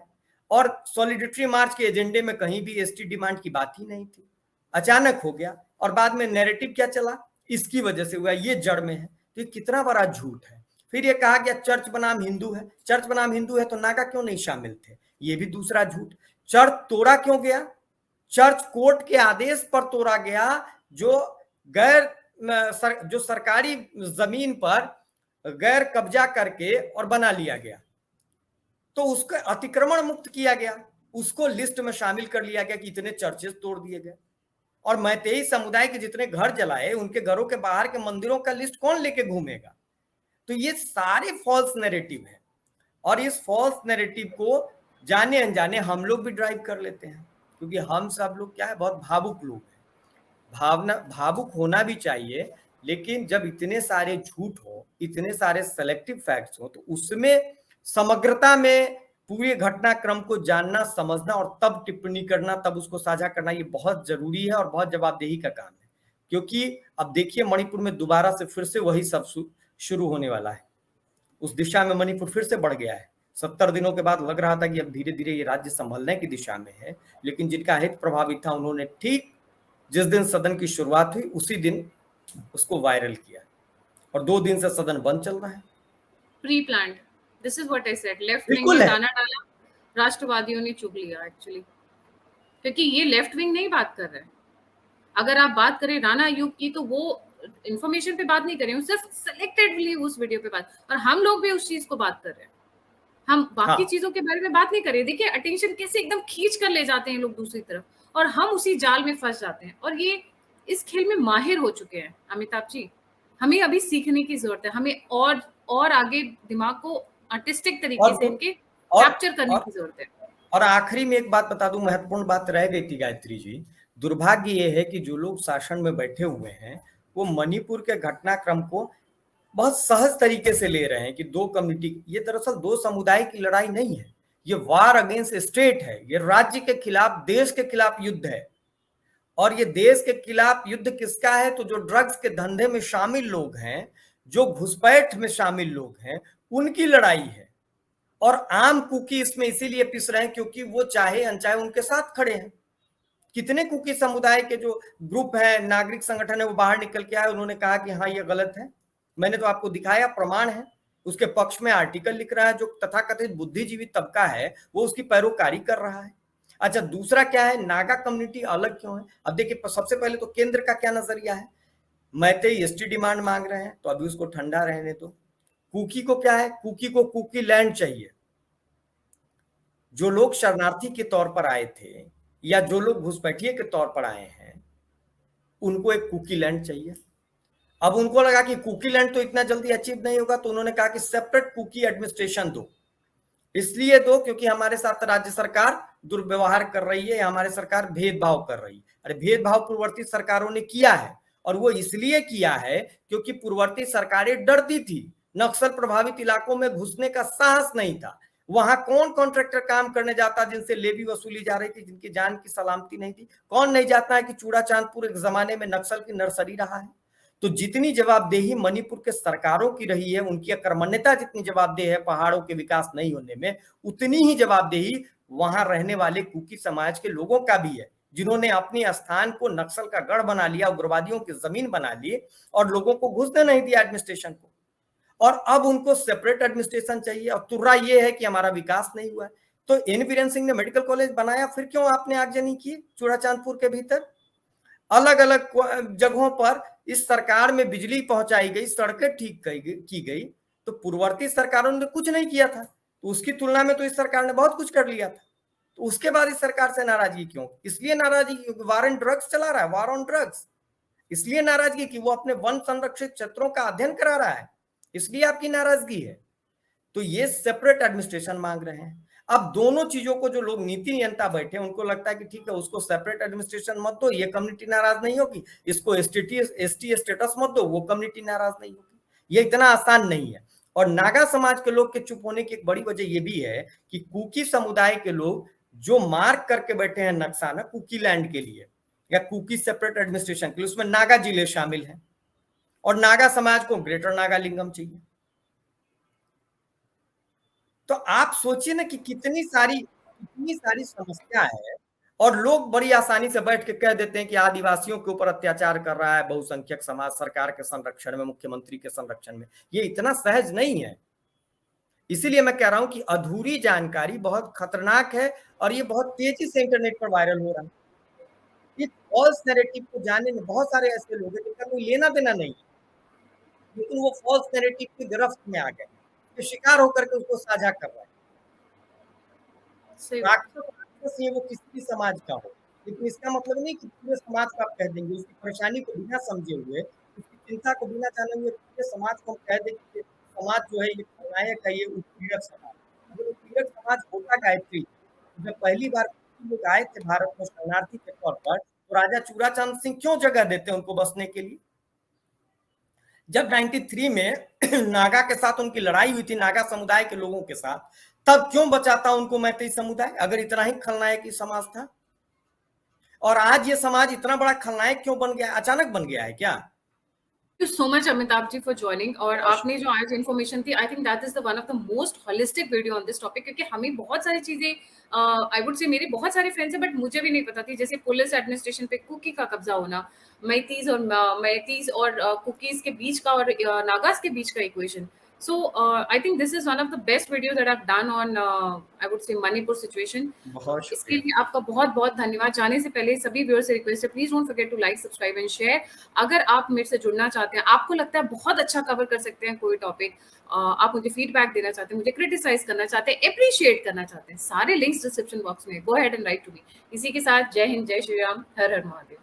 और सॉलिडेरिटी मार्च के एजेंडे में कहीं भी एसटी डिमांड की बात ही नहीं थी। अचानक हो गया और बाद में नैरेटिव क्या चला, इसकी वजह से हुआ, ये जड़ में है। तो ये कितना बड़ा झूठ है। फिर ये कहा गया चर्च बनाम हिंदू है, चर्च बनाम हिंदू है तो नागा क्यों नहीं शामिल थे, ये भी दूसरा झूठ। चर्च तोड़ा क्यों गया, चर्च कोर्ट के आदेश पर तोड़ा गया, जो सरकारी जमीन पर गैर कब्जा करके और बना लिया गया, तो उसको अतिक्रमण मुक्त किया गया, उसको लिस्ट में शामिल कर लिया गया कि इतने चर्चेस तोड़ दिए गए। और मैतेई समुदाय के जितने घर जलाए, उनके घरों के बाहर के मंदिरों का लिस्ट कौन लेके घूमेगा। तो ये सारे फॉल्स नैरेटिव है, और इस फॉल्स नैरेटिव को जाने अनजाने हम लोग भी ड्राइव कर लेते हैं, क्योंकि हम सब लोग क्या है, बहुत भावुक लोग हैं। भावुक होना भी चाहिए, लेकिन जब इतने सारे झूठ हो, इतने सारे सेलेक्टिव फैक्ट्स हो, तो उसमें समग्रता में पूरे घटनाक्रम को जानना, समझना और तब टिप्पणी करना, तब उसको साझा करना, ये बहुत जरूरी है और बहुत जवाबदेही का काम है। क्योंकि अब देखिए मणिपुर में दोबारा से फिर से वही सब शुरू होने वाला है। उस दिशा में मणिपुर फिर से बढ़ गया है। 70 दिनों के बाद लग रहा था कि अब धीरे धीरे ये राज्य संभलने की दिशा में है, लेकिन जिनका हित प्रभावित था उन्होंने ठीक जिस दिन सदन की शुरुआत हुई उसी दिन उसको वायरल किया, और 2 दिन से सदन बंद चल रहा है। Pre planned, this is what I said. Left wing बिल्कुल ने है। दाना डाला, राष्ट्रवादियों ने चुग लिया एक्चुअली, क्योंकि ये लेफ्ट विंग नहीं बात कर रहे हैं। अगर आप बात करें राणा आयोग की, तो वो इंफॉर्मेशन पे बात नहीं कर रहे हैं, सिर्फ सिलेक्टेडली उस वीडियो पे बात, और हम लोग भी उस चीज को बात कर रहे हैं, हम बाकी चीजों के बारे में बात नहीं कर रहे। देखिए अटेंशन कैसे एकदम खींच कर ले जाते हैं लोग दूसरी तरफ, और हम उसी जाल में फंस जाते हैं, और ये इस खेल में माहिर हो चुके हैं अमिताभ जी। हमें अभी सीखने की जरूरत है, हमें और आगे दिमाग को आर्टिस्टिक तरीके से इनके कैप्चर करने की जरूरत है। और आखिरी में एक बात बता दूं, महत्वपूर्ण बात रह गई थी गायत्री जी। दुर्भाग्य ये है कि जो लोग शासन में बैठे हुए हैं वो मणिपुर के घटनाक्रम को बहुत सहज तरीके से ले रहे हैं कि दो कम्युनिटी, ये दरअसल दो समुदाय की लड़ाई नहीं है, ये वार अगेंस्ट स्टेट है, ये राज्य के खिलाफ, देश के खिलाफ युद्ध है। और ये देश के खिलाफ युद्ध किसका है, तो जो ड्रग्स के धंधे में शामिल लोग हैं, जो घुसपैठ में शामिल लोग हैं, उनकी लड़ाई है। और आम कुकी इसमें इसीलिए पिस रहे हैं क्योंकि वो चाहे अनचाहे उनके साथ खड़े हैं। कितने कुकी समुदाय के जो ग्रुप है, नागरिक संगठन है, वो बाहर निकल के आए, उन्होंने कहा कि हाँ ये गलत है। मैंने तो आपको दिखाया, प्रमाण है, उसके पक्ष में आर्टिकल लिख रहा है। जो तथाकथित बुद्धिजीवी तबका है वो उसकी पैरोकारी कर रहा है। अच्छा, दूसरा क्या है, नागा कम्युनिटी अलग क्यों है। अब देखिए, सबसे पहले तो केंद्र का क्या नजरिया है, मैतेई एसटी डिमांड मांग रहे हैं तो अभी उसको ठंडा रहने दो। कुकी को क्या है, कुकी को कुकी लैंड चाहिए। जो लोग शरणार्थी के तौर पर आए थे या जो लोग घुसपैठिए के तौर पर आए हैं, उनको एक कुकी लैंड चाहिए। अब उनको लगा कि कुकी लैंड तो इतना जल्दी अचीव नहीं होगा, तो उन्होंने कहा कि सेपरेट कुकी एडमिनिस्ट्रेशन दो। इसलिए दो क्योंकि हमारे साथ राज्य सरकार दुर्व्यवहार कर रही है, हमारे सरकार भेदभाव कर रही है। अरे भेदभाव पूर्ववर्ती सरकारों ने किया है, और वो इसलिए किया है क्योंकि पूर्ववर्ती सरकारें डरती थी, नक्सल प्रभावित इलाकों में घुसने का साहस नहीं था। वहां कौन कॉन्ट्रैक्टर काम करने जाता जिनसे लेवी वसूली जा रही थी, जिनकी जान की सलामती नहीं थी। कौन नहीं जाता है कि चूड़ा चांदपुर एक जमाने में नक्सल की नर्सरी रहा है। तो जितनी जवाबदेही मणिपुर के सरकारों की रही है, उनकी अकर्मण्यता जितनी जवाबदेह है पहाड़ों के विकास नहीं होने में, उतनी ही जवाबदेही वहां रहने वाले कुकी समाज के लोगों का भी है, जिन्होंने अपने स्थान को नक्सल का गढ़ बना लिया, उग्रवादियों की जमीन बना ली और लोगों को घुसने नहीं दिया एडमिनिस्ट्रेशन को। और अब उनको सेपरेट एडमिनिस्ट्रेशन चाहिए। और तुर्रा ये है कि हमारा विकास नहीं हुआ है। तो एन बीरेन सिंह ने मेडिकल कॉलेज बनाया, फिर क्यों आपने आगजनी की चूड़ा चांदपुर के भीतर? अलग अलग जगहों पर इस सरकार में बिजली पहुंचाई गई, सड़कें ठीक की गई, तो पूर्ववर्ती सरकारों ने कुछ नहीं किया था। तो उसकी तुलना में तो इस सरकार ने बहुत कुछ कर लिया था। तो उसके बाद इस सरकार से नाराजगी क्यों? इसलिए नाराजगी क्योंकि वार ऑन ड्रग्स चला रहा है, वार ऑन ड्रग्स। इसलिए नाराजगी कि वो अपने वन संरक्षित क्षेत्रों का अध्ययन करा रहा है, इसलिए आपकी नाराजगी है। तो ये सेपरेट एडमिनिस्ट्रेशन मांग रहे हैं। अब दोनों चीजों को जो लोग नीति नियंता बैठे उनको लगता है कि ठीक है, उसको सेपरेट एडमिनिस्ट्रेशन मत दो, ये कम्युनिटी नाराज नहीं होगी, इसको एसटी स्टेटस मत दो, वो कम्युनिटी नाराज नहीं होगी। ये इतना आसान नहीं है। और नागा समाज के लोग के चुप होने की एक बड़ी वजह ये भी है कि कुकी समुदाय के लोग जो मार्क करके बैठे हैं नक्शा ना कुकी लैंड के लिए या कुकी सेपरेट एडमिनिस्ट्रेशन के लिए, उसमें नागा जिले शामिल हैं और नागा समाज को ग्रेटर नागालिंगम चाहिए। तो आप सोचिए ना कि कितनी सारी समस्या है और लोग बड़ी आसानी से बैठ के कह देते हैं कि आदिवासियों के ऊपर अत्याचार कर रहा है बहुसंख्यक समाज सरकार के संरक्षण में, मुख्यमंत्री के संरक्षण में। ये इतना सहज नहीं है। इसीलिए मैं कह रहा हूं कि अधूरी जानकारी बहुत खतरनाक है और ये बहुत तेजी से इंटरनेट पर वायरल हो रहा है। इस फॉल्स नैरेटिव को जानने में बहुत सारे ऐसे लोग हैं जिनका कोई लेना देना नहीं है, लेकिन वो फॉल्स नैरेटिव की गिरफ्त में आ गए, जो शिकार होकर के उसको साझा कर रहा है। राक्षस ये वो किसी भी समाज का हो, लेकिन इसका मतलब नहीं कि पूरे समाज को आप कह देंगे। उसकी परेशानी को बिना समझे हुए, उसकी चिंता को बिना जाने हुए पूरे समाज को हम कह दें कि समाज जो है ये खलनायक है, ये उत्पीड़क समाज। अगर उत्पीड़क समाज होता गायत्री, जब पहली बार लोग आए थे भारत में शरणार्थी के तौर पर, तो राजा चूड़ाचांद सिंह क्यों जगह देते उनको बसने के लिए? जब 93 में नागा के साथ उनकी लड़ाई हुई थी, नागा समुदाय के लोगों के साथ, तब क्यों बचाता उनको मैतेई समुदाय, अगर इतना ही खलनायक समाज था? और आज ये समाज इतना बड़ा खलनायक क्यों बन गया? अचानक बन गया है क्या? Thank you so much Amitabh ji for joining। और आपने जो आज इन्फॉर्मेशन थी, I think that is the one of the most holistic video on this topic, क्योंकि हमें बहुत सारी चीजें, आई वुड से मेरे बहुत सारे फ्रेंड्स हैं बट मुझे भी नहीं पता थी, जैसे पुलिस एडमिनिस्ट्रेशन पे कुकी का कब्जा होना, मैतीज और कुकीज के बीच का और नागास के बीच का equation. So I think this is one of the best videos that I've done on I would say Manipur situation। बहुत इसके शुक्रिया। लिए आपका बहुत बहुत धन्यवाद। जाने से पहले सभी व्यूअर्स से रिक्वेस्ट है, please don't forget to like, subscribe and share. अगर आप मेरे से जुड़ना चाहते हैं, आपको लगता है बहुत अच्छा कवर कर सकते हैं कोई टॉपिक, आप मुझे फीडबैक देना चाहते हैं, मुझे क्रिटिसाइज करना चाहते हैं, अप्रिशिएट करना चाहते हैं, सारे लिंक्स डिस्क्रिप्शन बॉक्स में, go ahead and write to me. इसी के साथ जय हिंद, जय श्री राम, हर हर महादेव।